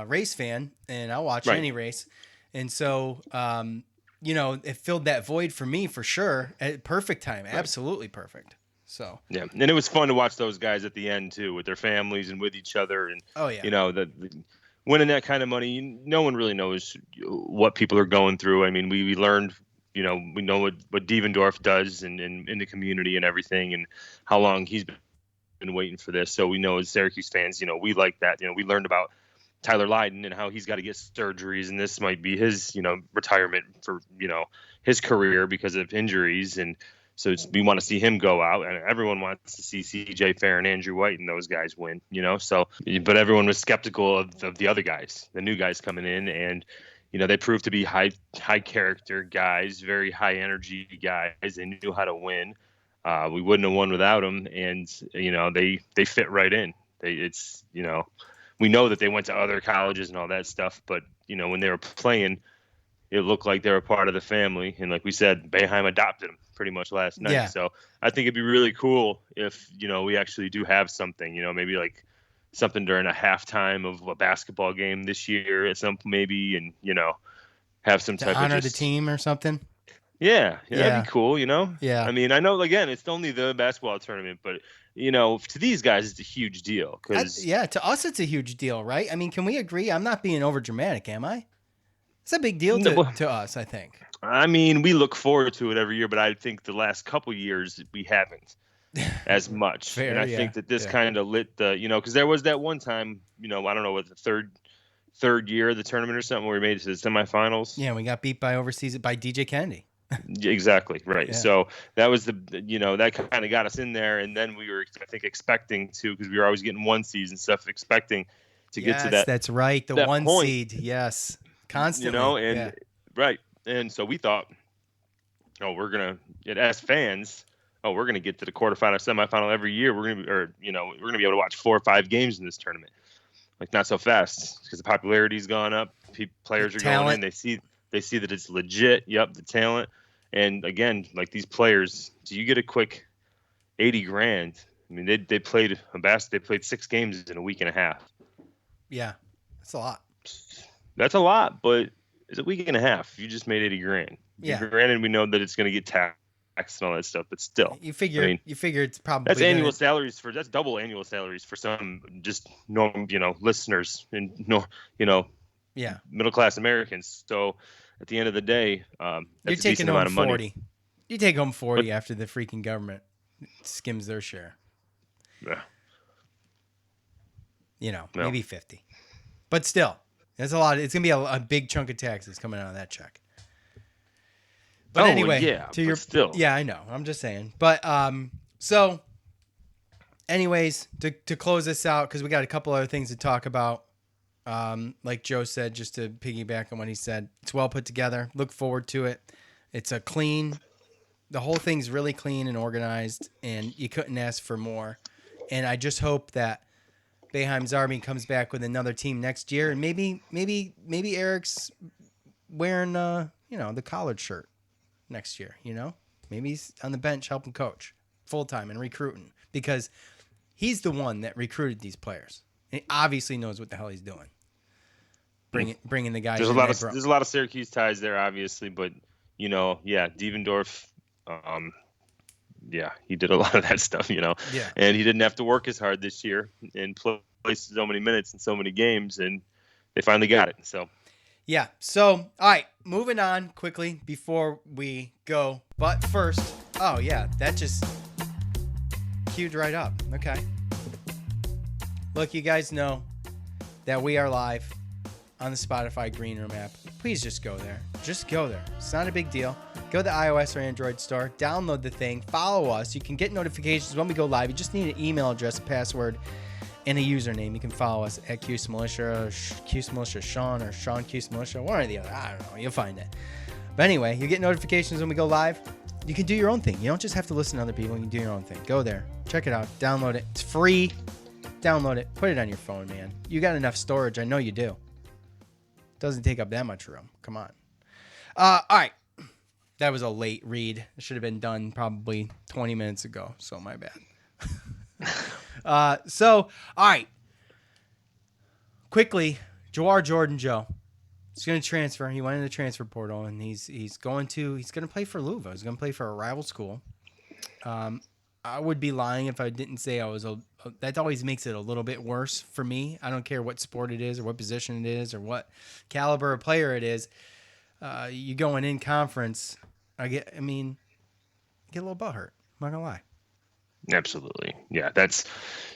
race fan, and I'll watch any race, and so it filled that void for me for sure. At perfect time, absolutely perfect. So yeah, and it was fun to watch those guys at the end too, with their families and with each other, and winning that kind of money, no one really knows what people are going through. I mean, we learned, we know what Devendorf does in the community and everything, and how long he's been waiting for this. So we know as Syracuse fans, we like that. We learned about Tyler Lydon and how he's got to get surgeries, and this might be his, retirement for, his career because of injuries. And so we want to see him go out, and everyone wants to see C.J. Fair and Andrew White and those guys win, So, but everyone was skeptical of the other guys, the new guys coming in, and they proved to be high character guys, very high energy guys. They knew how to win. We wouldn't have won without them, and they fit right in. We know that they went to other colleges and all that stuff, but when they were playing, it looked like they were part of the family. And like we said, Boeheim adopted them pretty much last night. Yeah. So I think it'd be really cool if, we actually do have something, maybe like something during a halftime of a basketball game this year at some maybe, and, have some type to honor of the team or something. Yeah, that'd be cool, Yeah. I mean, I know, again, it's only the basketball tournament, but, to these guys, it's a huge deal. To us, it's a huge deal, right? I mean, can we agree? I'm not being over dramatic, am I? It's a big deal to us, I think. I mean, we look forward to it every year, but I think the last couple years we haven't as much. Fair, and I think that this kind of lit the, because there was that one time, I don't know, what the third year of the tournament or something where we made it to the semifinals. Yeah, we got beat by DJ Kennedy. Exactly right. Yeah. So that was that kind of got us in there, and then we were, I think, expecting to, because we were always getting one seeds and stuff, expecting to get to that. That's right, the one point. seed. Yes, constantly. Right, and so we thought, we're gonna as fans, we're gonna get to the quarterfinal, semifinal every year. We're gonna be able to watch 4 or 5 games in this tournament. Like, not so fast, because the popularity's gone up. Players are going in. They see that it's legit. Yep, the talent. And again, like these players, do you get a quick $80,000? I mean, they played They played 6 games in a week and a half. Yeah, that's a lot. That's a lot, but it's a week and a half. You just made $80,000. Yeah. Granted, we know that it's going to get taxed and all that stuff, but still, you figure it's probably that's annual salaries that's double annual salaries for some just normal, listeners and middle class Americans. So at the end of the day, you're taking home 40. You take home 40 after the freaking government. skims their share. Yeah. Maybe 50. But still, that's a lot. It's going to be a big chunk of taxes coming out of that check. But anyway, still. Yeah, I know. I'm just saying. But so anyways, to close this out, because we got a couple other things to talk about. Like Joe said, just to piggyback on what he said, it's well put together. Look forward to it. It's the whole thing's really clean and organized, and you couldn't ask for more. And I just hope that Boeheim's Army comes back with another team next year, and maybe Eric's wearing the collared shirt next year. Maybe he's on the bench helping coach full time and recruiting, because he's the one that recruited these players. And he obviously knows what the hell he's doing. Bringing the guys. There's a lot of Syracuse ties there, obviously, but Devendorf. He did a lot of that stuff, Yeah. and he didn't have to work as hard this year and play so many minutes in so many games, and they finally got it. So, yeah. So, all right, moving on quickly before we go. But first, that just queued right up. Okay. Look, you guys know that we are live on the Spotify Green Room app. Please just go there. Just go there. It's not a big deal. Go to the iOS or Android store. Download the thing. Follow us. You can get notifications when we go live. You just need an email address, a password, and a username. You can follow us at Cuse Militia, Cuse Militia Sean, or Sean Cuse Militia, one or the other. I don't know. You'll find it. But anyway, you get notifications when we go live. You can do your own thing. You don't just have to listen to other people. You can do your own thing. Go there. Check it out. Download it. It's free. Download it. Put it on your phone, man. You got enough storage. I know you do. Doesn't take up that much room. Come on. All right. That was a late read. It should have been done probably 20 minutes ago. So my bad. All right. Quickly, Jawar Jordan Joe. He's going to transfer. He went in the transfer portal, and he's going to play for Louisville. He's going to play for a rival school. I would be lying if I didn't say that always makes it a little bit worse for me. I don't care what sport it is or what position it is or what caliber of player it is. You going in conference, I get a little butthurt. I'm not gonna lie. Absolutely. Yeah. That's,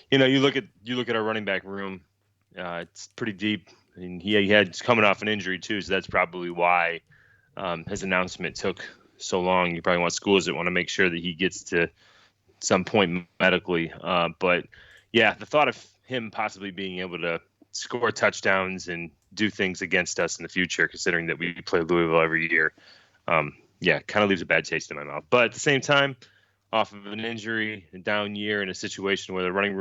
you look at our running back room. It's pretty deep. I mean, he had coming off an injury too. So that's probably why, his announcement took so long. You probably want schools that want to make sure that he gets to some point medically. But yeah, the thought of him possibly being able to score touchdowns and do things against us in the future, considering that we play Louisville every year, kind of leaves a bad taste in my mouth. But at the same time, off of an injury, a down year, in a situation where the running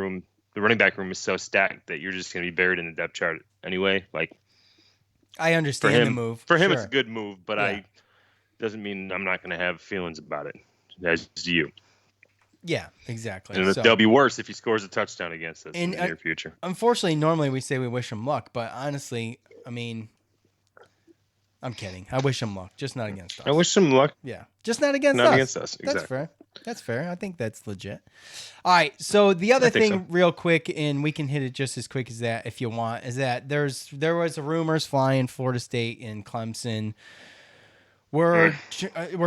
back room is so stacked that you're just going to be buried in the depth chart anyway. Like, I understand the move. For him, it's a good move, but doesn't mean I'm not going to have feelings about it, as do you. Yeah, exactly. And they'll be worse if he scores a touchdown against us in the near future. Unfortunately, normally we say we wish him luck, but honestly, I'm kidding. I wish him luck, just not against us. I wish him luck. Yeah, just not against us. Not against us. Exactly. That's fair. That's fair. I think that's legit. All right. So the other thing, real quick, and we can hit it just as quick as that if you want, is that there was rumors flying Florida State and Clemson. We're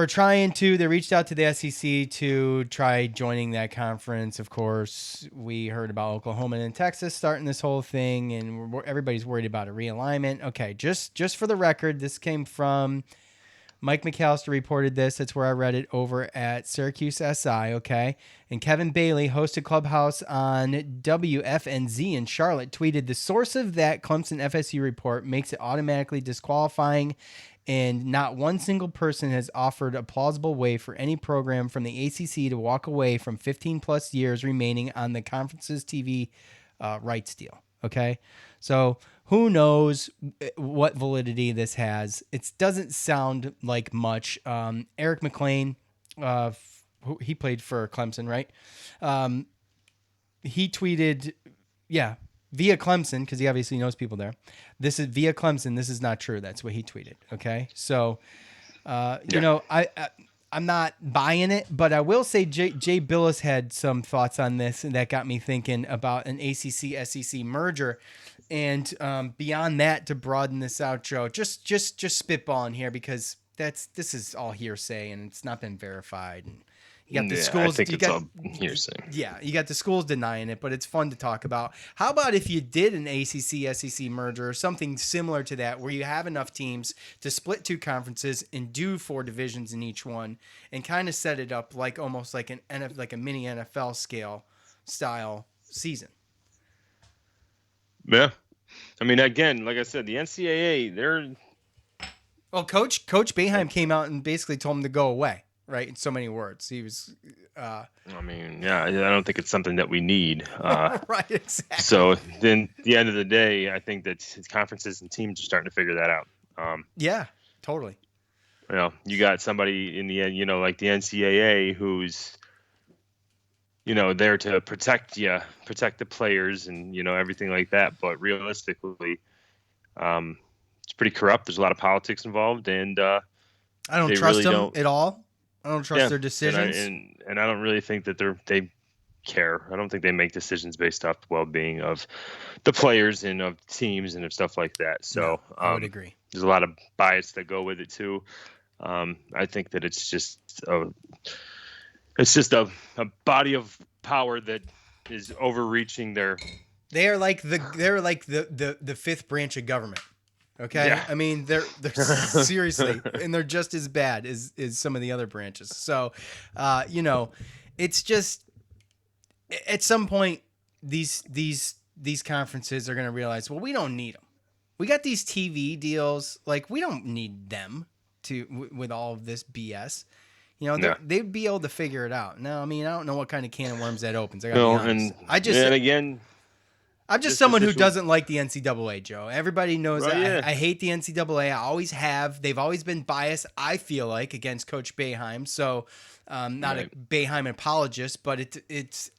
trying to. They reached out to the SEC to try joining that conference. Of course, we heard about Oklahoma and Texas starting this whole thing, and everybody's worried about a realignment. Okay, just for the record, this came from Mike McAllister reported this. That's where I read it over at Syracuse SI. Okay, and Kevin Bailey, host of Clubhouse on WFNZ in Charlotte, tweeted, "The source of that Clemson FSU report makes it automatically disqualifying, and not one single person has offered a plausible way for any program from the ACC to walk away from 15 plus years remaining on the conference's TV rights deal." Okay. So who knows what validity this has? It doesn't sound like much. Eric McLean, he played for Clemson, right? He tweeted, via Clemson, because he obviously knows people there. This is via Clemson. This is not true. That's what he tweeted. Okay. So, I'm not buying it, but I will say Jay Billis had some thoughts on this, and that got me thinking about an ACC-SEC merger. And beyond that, to broaden this out, Joe, just spitballing here, because this is all hearsay and it's not been verified. And You got the Yeah, schools. I think you it's got, all hearsay. Yeah, you got the schools denying it, but it's fun to talk about. How about if you did an ACC SEC merger or something similar to that, where you have enough teams to split 2 conferences and do 4 divisions in each one, and kind of set it up like almost like like a mini NFL style season. Yeah. I mean, again, like I said, the NCAA, they're Well, Coach Boeheim came out and basically told him to go away, right? In so many words, he was. I mean, yeah, I don't think it's something that we need. Right, exactly. So then, at the end of the day, I think that conferences and teams are starting to figure that out. Yeah, totally. You know, you got somebody in the end, you know, like the NCAA, who's, you know, there to protect you, protect the players, and you know everything like that. But realistically, it's pretty corrupt. There's a lot of politics involved, and I don't they trust really them don't. at all. I don't trust Yeah, their decisions. and I don't really think that they care. I don't think they make decisions based off the well-being of the players and of teams and of stuff like that. So No, I would agree. There's a lot of bias that go with it too. I think that it's just a body of power that is overreaching their. They're like the fifth branch of government. Okay, Yeah. I mean they're seriously, and they're just as bad as some of the other branches. So, you know, it's just at some point these conferences are going to realize, well, we don't need them. We got these TV deals, like we don't need them with all of this BS. You know, they'd be able to figure it out. Now, I mean, I don't know what kind of can of worms that opens. I gotta be honest. I'm just someone who doesn't like the NCAA, Joe. Everybody knows that. Yeah. I hate the NCAA. I always have. They've always been biased, I feel like, against Coach Boeheim. So, not a Boeheim apologist, but it's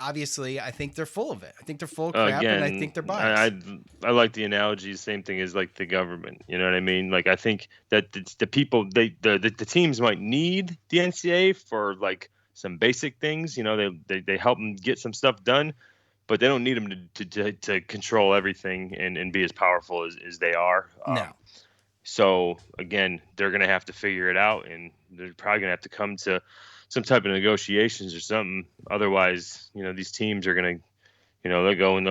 obviously, I think they're full of it. I think they're full of crap, and I think they're biased. I like the analogy. Same thing as like the government. You know what I mean? Like I think that the people, the teams might need the NCAA for like some basic things. You know, they help them get some stuff done. But they don't need them to control everything and be as powerful as they are. No. So, again, they're going to have to figure it out, and they're probably going to have to come to some type of negotiations or something. Otherwise, you know, these teams are going to, you know, they'll go and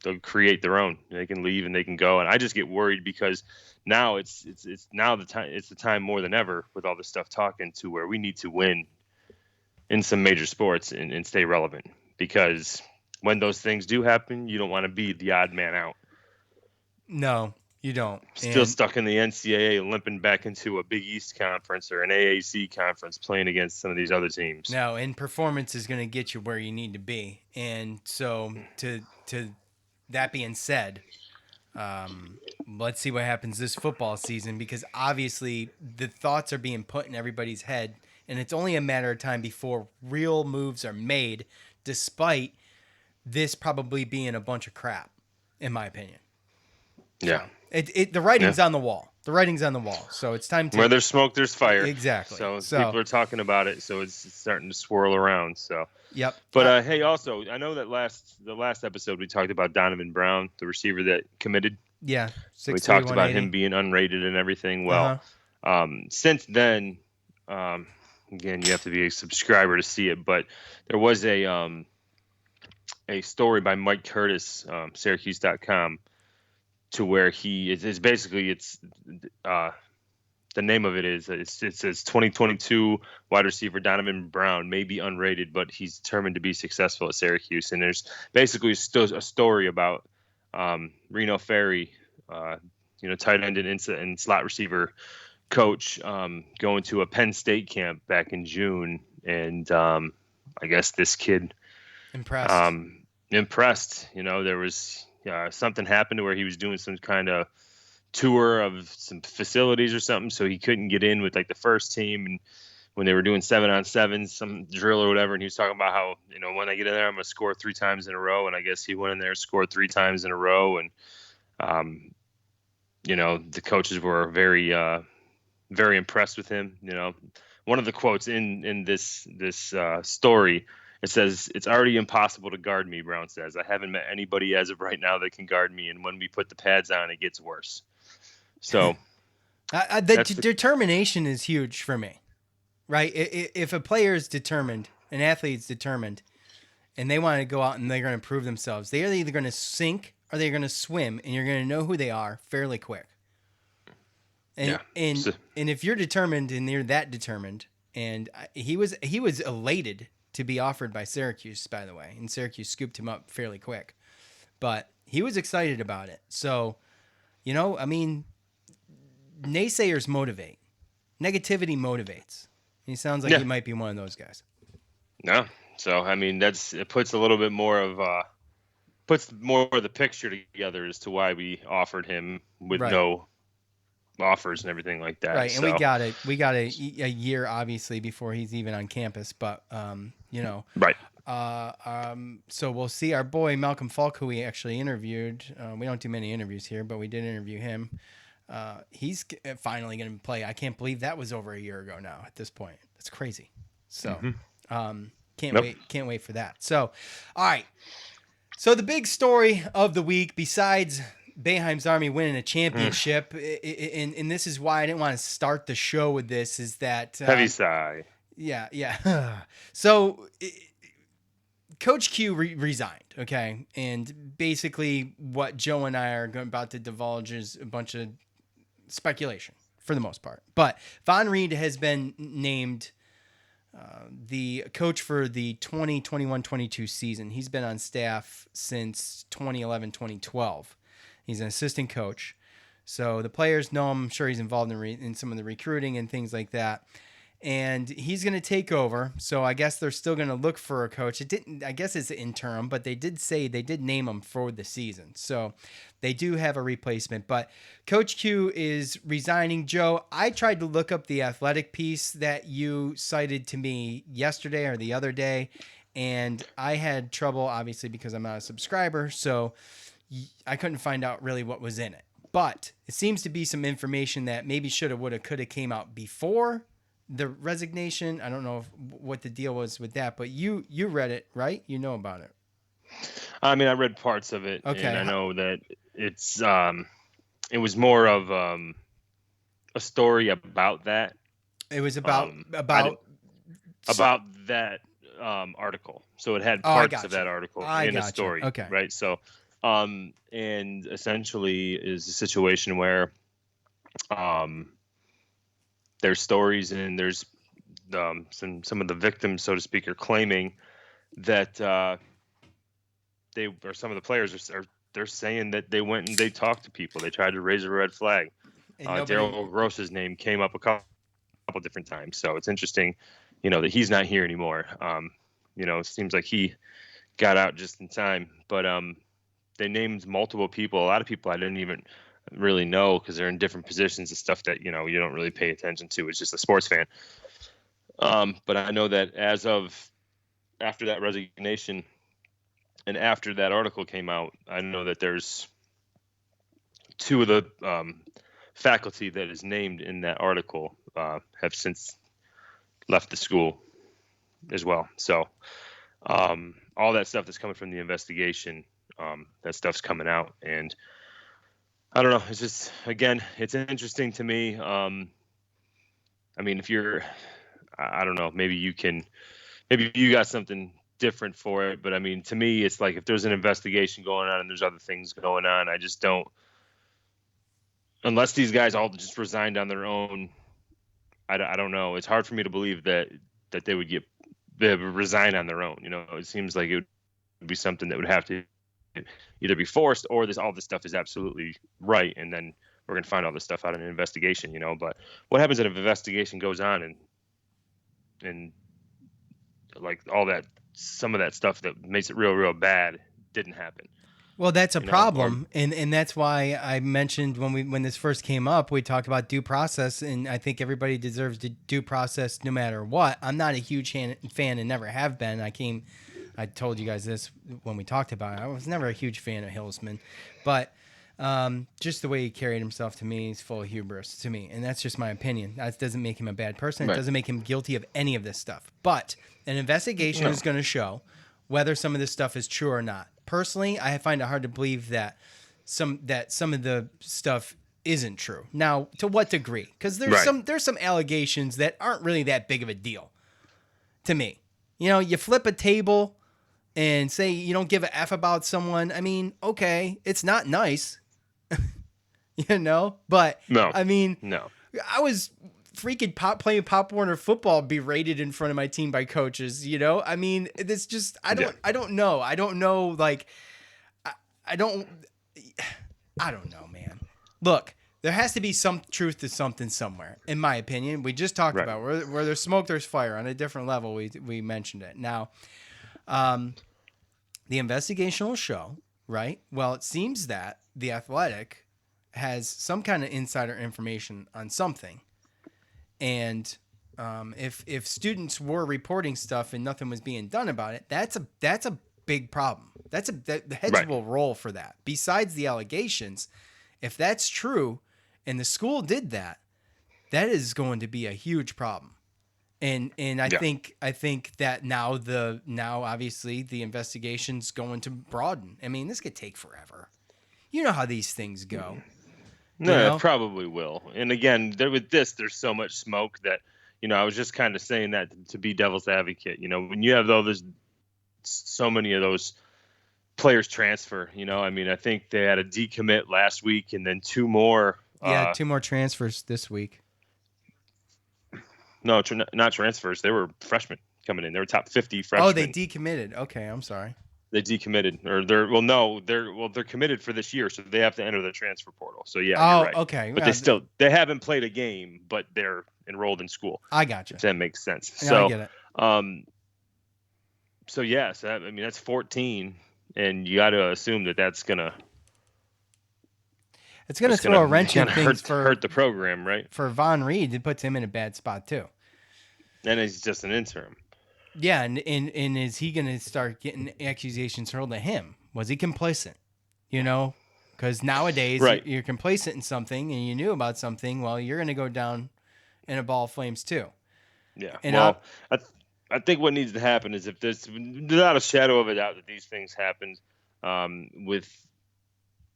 they'll create their own. They can leave and they can go. And I just get worried because now it's now the time. It's the time more than ever with all this stuff talking to where we need to win in some major sports and stay relevant because – when those things do happen, you don't want to be the odd man out. No, you don't. Still stuck in the NCAA, limping back into a Big East conference or an AAC conference, playing against some of these other teams. No, and performance is going to get you where you need to be. And so, to that being said, let's see what happens this football season because obviously the thoughts are being put in everybody's head, and it's only a matter of time before real moves are made, despite this probably being a bunch of crap, in my opinion. Yeah. The writing's on the wall. The writing's on the wall. So it's time to... Where there's smoke, there's fire. Exactly. So people are talking about it, so it's starting to swirl around. So. Yep. But, hey, also, I know that the last episode we talked about Donovan Brown, the receiver that committed. Yeah. We talked about him being unrated and everything. Well, since then, again, you have to be a subscriber to see it, but there was a story by Mike Curtis, Syracuse.com, to where he is basically the name of it says 2022 wide receiver Donovan Brown may be unrated, but he's determined to be successful at Syracuse. And there's basically still a story about Reno Ferry, tight end and slot receiver coach going to a Penn State camp back in June, and I guess this kid. Impressed. You know, there was something happened where he was doing some kind of tour of some facilities or something, so he couldn't get in with like the first team. And when they were doing 7-on-7, some drill or whatever, and he was talking about how, you know, when I get in there, I'm gonna score 3 times in a row. And I guess he went in there, scored 3 times in a row, and you know, the coaches were very very impressed with him. You know, one of the quotes in this story. It says, "It's already impossible to guard me," Brown says. "I haven't met anybody as of right now that can guard me, and when we put the pads on, it gets worse." So the determination is huge for me. right? If a player is determined, an athlete's determined, and they want to go out and they're going to prove themselves, they're either going to sink or they're going to swim, and you're going to know who they are fairly quick. And and if you're determined and you're that determined, and he was elated to be offered by Syracuse, by the way, and Syracuse scooped him up fairly quick, but he was excited about it. So, I mean, naysayers motivate, negativity motivates. He sounds like he might be one of those guys. No, so I mean it puts a little bit more of the picture together as to why we offered him with no offers and everything like that. Right, so. and we got a year obviously before he's even on campus, but Right. So we'll see. Our boy Malcolm Falk, who we actually interviewed. We don't do many interviews here, but we did interview him. He's finally going to play. I can't believe that was over a year ago now. At this point, that's crazy. So, can't wait for that. So, all right. So the big story of the week, besides Boeheim's Army winning a championship, and this is why I didn't want to start the show with this, is that heavy sigh. Yeah. So Coach Q resigned, okay? And basically what Joe and I are about to divulge is a bunch of speculation for the most part. But Von Reed has been named the coach for the 2021-22 season. He's been on staff since 2011-2012. He's an assistant coach. So the players know him. I'm sure he's involved in some of the recruiting and things like that. And he's going to take over. So I guess they're still going to look for a coach. I guess it's interim, but they did name him for the season. So they do have a replacement, but Coach Q is resigning. Joe, I tried to look up the Athletic piece that you cited to me yesterday or the other day, and I had trouble, obviously, because I'm not a subscriber. So I couldn't find out really what was in it, but it seems to be some information that maybe shoulda, woulda, coulda came out before the resignation. I don't know what the deal was with that, but you read it, right? You know about it. I mean, I read parts of it, okay. And I know that it's it was more of a story about that. It was about that article. So it had parts of that article in the story. Okay. Right. So and essentially is a situation where there's stories and there's some of the victims, so to speak, are claiming that they or some of the players they're saying that they went and they talked to people. They tried to raise a red flag. Daryl Gross's name came up a couple different times. So it's interesting, that he's not here anymore. It seems like he got out just in time. But they named multiple people. A lot of people I didn't even really know because they're in different positions and stuff that you don't really pay attention to. It's just a sports fan. But I know that as of after that resignation and after that article came out, I know that there's two of the faculty that is named in that article have since left the school as well. So all that stuff that's coming from the investigation, that stuff's coming out, and I don't know. It's just, again, it's interesting to me. I mean, I don't know, maybe you got something different for it, but I mean, to me, it's like if there's an investigation going on and there's other things going on, I just don't, unless these guys all just resigned on their own, I don't know. It's hard for me to believe that they would resign on their own. It seems like it would be something that would have to either be forced or all this stuff is absolutely right, and then we're going to find all this stuff out in an investigation, But what happens if an investigation goes on and like all that, some of that stuff that makes it real bad didn't happen? Well, that's a problem, and that's why I mentioned when this first came up, we talked about due process, and I think everybody deserves due process no matter what. I'm not a huge fan and never have been. I told you guys this when we talked about it. I was never a huge fan of Hillsman, but just the way he carried himself to me, he's full of hubris to me, and that's just my opinion. That doesn't make him a bad person. Right. It doesn't make him guilty of any of this stuff. But an investigation is going to show whether some of this stuff is true or not. Personally, I find it hard to believe that some of the stuff isn't true. Now, to what degree? Because there's some allegations that aren't really that big of a deal to me. You know, you flip a table and say you don't give a F about someone. I mean, okay, it's not nice, you know, but No. I mean, No. I was freaking playing Pop Warner football berated in front of my team by coaches, you know? I mean, it's just, I don't know. Like, I don't know, man. Look, there has to be some truth to something somewhere, in my opinion. We just talked about where there's smoke, there's fire. On a different level, we mentioned it. Now, the investigation will show, right? Well, it seems that The Athletic has some kind of insider information on something. And if students were reporting stuff and nothing was being done about it, that's a big problem. The heads will roll for that. Besides the allegations, if that's true and the school did that, that is going to be a huge problem. And I think that now obviously the investigation's going to broaden. I mean, this could take forever. You know how these things go. No, it probably will. And again, with this, there's so much smoke that, you know, I was just kind of saying that to be devil's advocate. You know, when you have so many of those players transfer, you know, I mean, I think they had a decommit last week and then two more. Yeah, two more transfers this week. No, not transfers. They were freshmen coming in. They were top 50 freshmen. Oh, they decommitted. Okay, I'm sorry. They decommitted, or they're committed for this year, so they have to enter the transfer portal. So yeah, you're right. Okay. But they haven't played a game, but they're enrolled in school. I got you. If that makes sense. Yeah, so I get it. So yes, I mean that's 14, and you got to assume that's gonna. It's gonna throw a wrench in things hurt the program, right? For Von Reed, it puts him in a bad spot too. And he's just an interim. Yeah, and is he going to start getting accusations hurled at him? Was he complacent? You know, because nowadays you're complacent in something and you knew about something. Well, you're going to go down in a ball of flames too. Yeah. And I think what needs to happen is if there's not a shadow of a doubt that these things happened with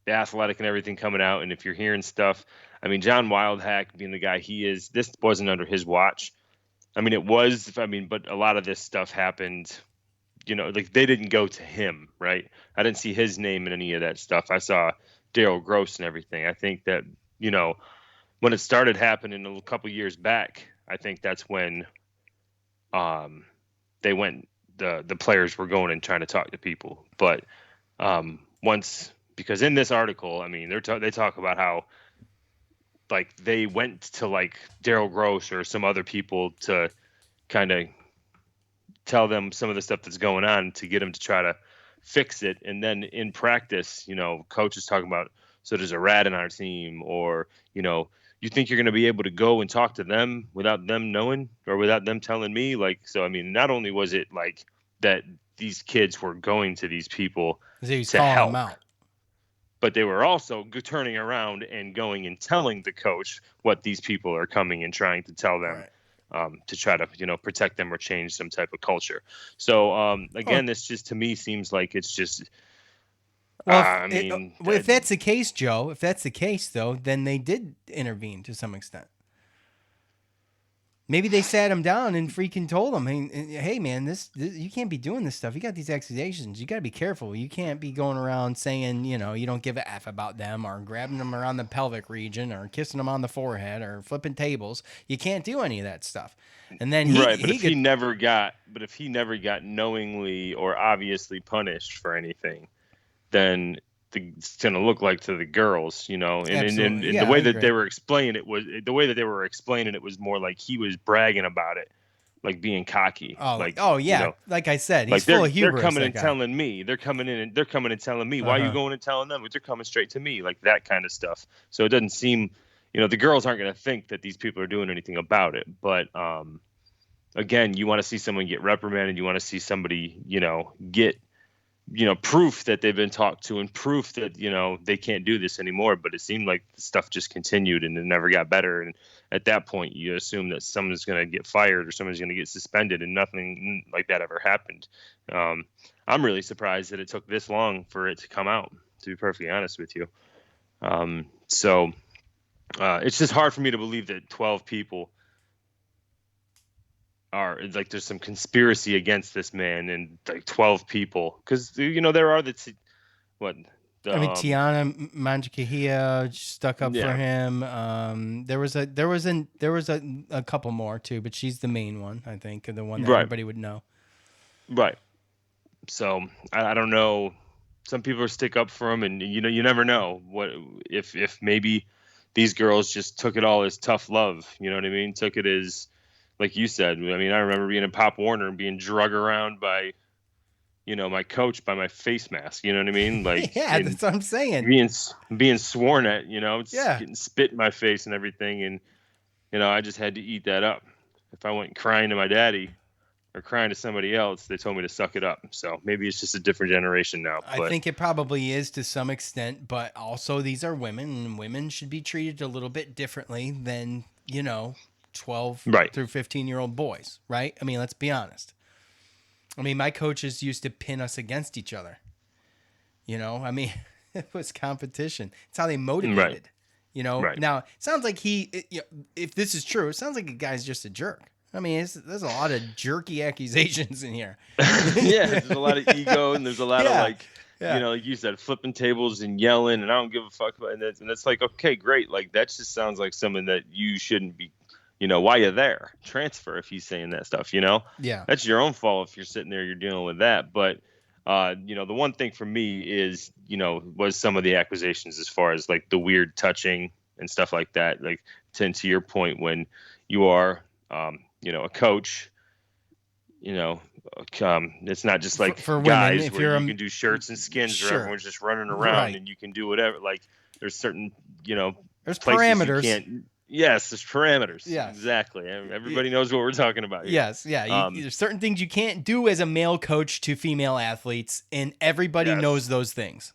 the Athletic and everything coming out, and if you're hearing stuff, I mean, John Wildhack being the guy he is, this wasn't under his watch. I mean, it was, but a lot of this stuff happened, you know, like they didn't go to him, right? I didn't see his name in any of that stuff. I saw Daryl Gross and everything. I think that, you know, when it started happening a couple years back, I think that's when the players were going and trying to talk to people. But because in this article, I mean, they talk about how, like they went to like Daryl Gross or some other people to kind of tell them some of the stuff that's going on to get them to try to fix it. And then in practice, you know, coach is talking about, so there's a rat in our team, or, you know, you think you're going to be able to go and talk to them without them knowing or without them telling me? Like, so, I mean, not only was it like that these kids were going to these people to help, them out, but they were also turning around and going and telling the coach what these people are coming and trying to tell them to try to, you know, protect them or change some type of culture. So, again, this just to me seems like it's just. Well, if that's the case, Joe, though, then they did intervene to some extent. Maybe they sat him down and freaking told him, hey, man, this you can't be doing this stuff. You got these accusations. You got to be careful. You can't be going around saying, you know, you don't give a F about them, or grabbing them around the pelvic region, or kissing them on the forehead, or flipping tables. You can't do any of that stuff. And then if he never got knowingly or obviously punished for anything, then it's going to look like to the girls, you know, and the way that they were explaining it was more like he was bragging about it, like being cocky. Oh, like, yeah. You know, like I said, he's full of hubris. They're coming and telling me. They're coming in and telling me. Why are you going and telling them? But they're coming straight to me, like that kind of stuff. So it doesn't seem, you know, the girls aren't going to think that these people are doing anything about it. But again, you want to see someone get reprimanded. You want to see somebody, you know, get, you know, proof that they've been talked to and proof that, you know, they can't do this anymore. But it seemed like the stuff just continued and it never got better. And at that point, you assume that someone's going to get fired or someone's going to get suspended, and nothing like that ever happened. I'm really surprised that it took this long for it to come out, to be perfectly honest with you. So It's just hard for me to believe that 12 people it's like there's some conspiracy against this man, and like 12 people, because there are what the, I mean, Tiana Manjakahia stuck up for him. There was a couple more too, but she's the main one, I think, the one that everybody would know. Right. So I don't know. Some people stick up for him, and you never know what if maybe these girls just took it all as tough love. You know what I mean? Took it as, like you said. I mean, I remember being in Pop Warner and being drug around by, my coach by my face mask. You know what I mean? Like, yeah, that's what I'm saying. Being sworn at. Yeah. Getting spit in my face and everything, and I just had to eat that up. If I went crying to my daddy or crying to somebody else, they told me to suck it up. So maybe it's just a different generation now. I think it probably is to some extent, but also these are women, and women should be treated a little bit differently than 12 through 15-year-old boys, right? I mean, let's be honest. I mean, my coaches used to pin us against each other. I mean, it was competition. It's how they motivated. Now it sounds like if this is true, it sounds like a guy's just a jerk. I mean, there's a lot of jerky accusations in here. Yeah, there's a lot of ego, and there's a lot of like you said, flipping tables and yelling, and I don't give a fuck about it. And it's like, okay, great. Like, that just sounds like something that you shouldn't be, why you there? Transfer if he's saying that stuff, Yeah. That's your own fault if you're sitting there, you're dealing with that. But, the one thing for me is, was some of the accusations as far as like the weird touching and stuff like that. Like, to your point, when you are, a coach, it's not just like for guys women, where you can do shirts and skins where everyone's just running around and you can do whatever. Like, there's certain, there's places parameters. You can't, yes, there's parameters. Yeah, exactly. Everybody knows what we're talking about here. Yes, yeah. There's certain things you can't do as a male coach to female athletes, and everybody knows those things.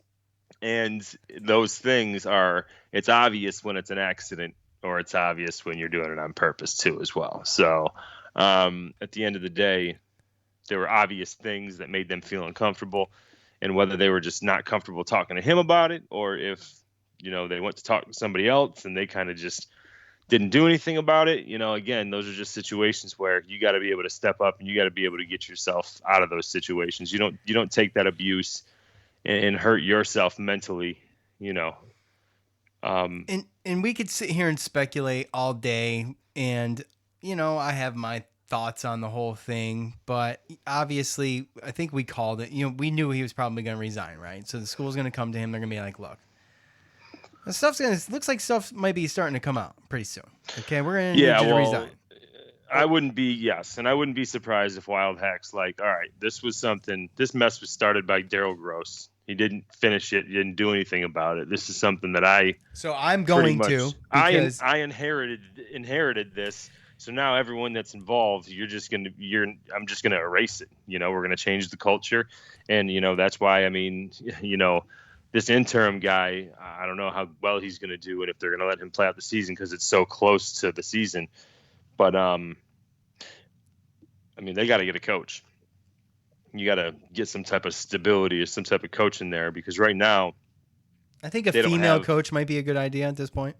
And those things it's obvious when it's an accident, or it's obvious when you're doing it on purpose too, as well. So at the end of the day, there were obvious things that made them feel uncomfortable, and whether they were just not comfortable talking to him about it, or if, they went to talk to somebody else and they kind of just didn't do anything about it. Again, those are just situations where you got to be able to step up, and you got to be able to get yourself out of those situations. You don't take that abuse and hurt yourself mentally, And we could sit here and speculate all day, and I have my thoughts on the whole thing, but obviously I think we called it. We knew he was probably going to resign, right? So the school's going to come to him. They're going to be like, "Look, the looks like stuff might be starting to come out pretty soon. Okay, we're going to need you to resign." I wouldn't be surprised if Wild Hack's like, all right, this mess was started by Daryl Gross. He didn't finish it. He didn't do anything about it. This is something that I'm going to. Because I inherited this. So now everyone that's involved, I'm just gonna erase it. We're gonna change the culture, and that's why. I mean, this interim guy, I don't know how well he's gonna do, and if they're gonna let him play out the season because it's so close to the season. But I mean, they got to get a coach. You got to get some type of stability or some type of coach in there, because right now, I think a female coach might be a good idea at this point.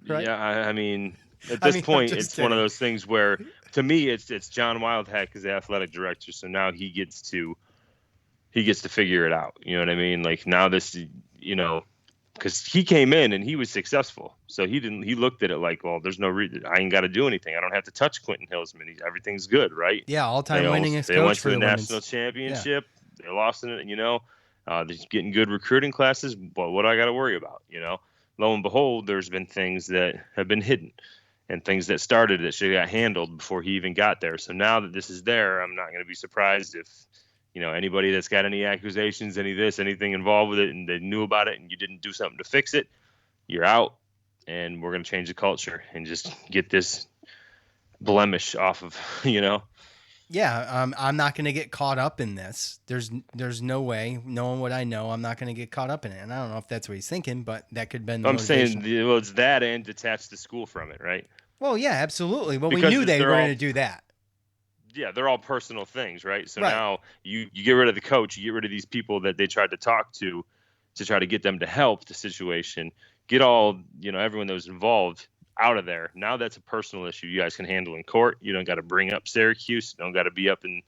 Right? Yeah, I mean, at this point, it's one of those things where, to me, it's John Wildhack as the athletic director. So now he gets to figure it out. You know what I mean? Like, now this, because he came in and he was successful. So he looked at it like, well, there's no reason. I ain't got to do anything. I don't have to touch Quentin Hillsman. Everything's good, right? Yeah, all-time winningest coach. They went to for the women's national championship. Yeah. They lost in it, they're getting good recruiting classes. But what do I got to worry about, Lo and behold, there's been things that have been hidden and things that started that should have got handled before he even got there. So now that this is there, I'm not going to be surprised if, anybody that's got any accusations, anything involved with it, and they knew about it and you didn't do something to fix it, you're out, and we're going to change the culture and just get this blemish off of, Yeah, I'm not going to get caught up in this. There's no way, knowing what I know, I'm not going to get caught up in it. And I don't know if that's what he's thinking, but that could have been the motivation. Saying, well, it's that and detach the school from it, right? Well, yeah, absolutely. Well, because we knew they were going to do that. Yeah, they're all personal things, right? So now you get rid of the coach, you get rid of these people that they tried to talk to to try to get them to help the situation, get all, everyone that was involved out of there. Now that's a personal issue you guys can handle in court. You don't got to bring up Syracuse. You don't got to be up in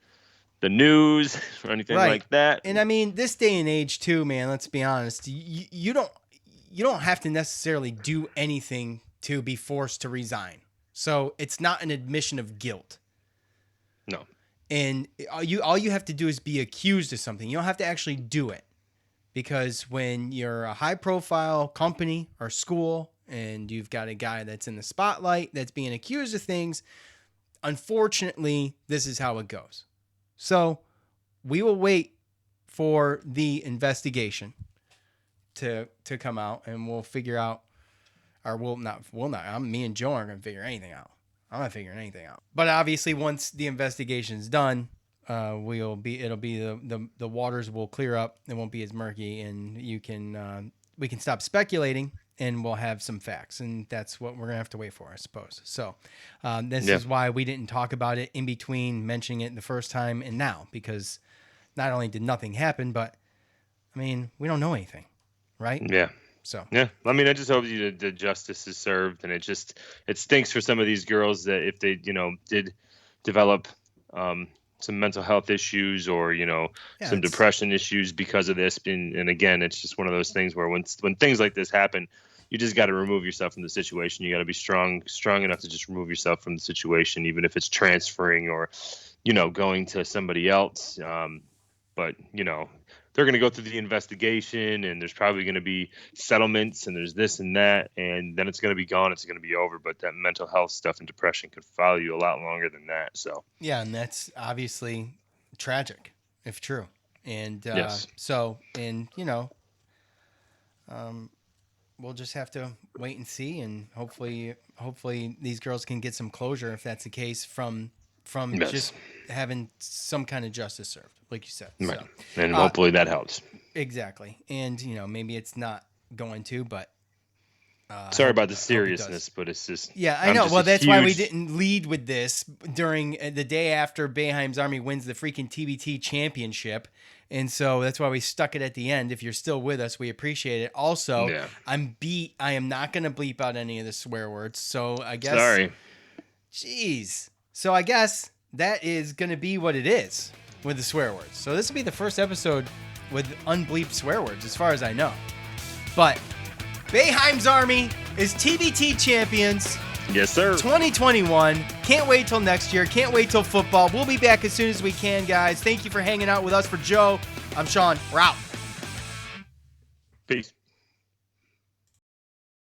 the news or anything like that. And I mean, this day and age too, man, let's be honest. You don't have to necessarily do anything to be forced to resign. So it's not an admission of guilt. No. And all you have to do is be accused of something. You don't have to actually do it. Because when you're a high-profile company or school and you've got a guy that's in the spotlight that's being accused of things, unfortunately, this is how it goes. So we will wait for the investigation to come out, and we'll figure out, or we'll not. Me and Joe aren't going to figure anything out. I'm not figuring anything out. But obviously, once the investigation's done, it'll be the waters will clear up. It won't be as murky, and we can stop speculating, and we'll have some facts, and that's what we're gonna have to wait for, I suppose. So this is why we didn't talk about it in between mentioning it the first time and now, because not only did nothing happen, but I mean, we don't know anything, right? Yeah. So yeah, I mean, I just hope the justice is served, and it stinks for some of these girls that if they did develop some mental health issues or some depression issues because of this, and again, it's just one of those things where when things like this happen, you just got to remove yourself from the situation. You got to be strong enough to just remove yourself from the situation, even if it's transferring or going to somebody else. But they're going to go through the investigation, and there's probably going to be settlements, and there's this and that, and then it's going to be gone. It's going to be over. But that mental health stuff and depression could follow you a lot longer than that. So yeah, and that's obviously tragic if true. And yes. We'll just have to wait and see, and hopefully these girls can get some closure if that's the case from yes. just having some kind of justice served, like you said. Right. So, and hopefully that helps. Exactly. And, maybe it's not going to, but... Sorry about the seriousness, but it's just... Yeah, I know. Well, that's why we didn't lead with this during the day after Boeheim's Army wins the freaking TBT championship. And so that's why we stuck it at the end. If you're still with us, we appreciate it. Also, yeah. I am not going to bleep out any of the swear words. So I guess... Sorry. Jeez. So I guess that is going to be what it is with the swear words. So this will be the first episode with unbleeped swear words, as far as I know. But Boeheim's Army is TBT champions. Yes, sir. 2021. Can't wait till next year. Can't wait till football. We'll be back as soon as we can, guys. Thank you for hanging out with us. For Joe, I'm Sean. We're out. Peace.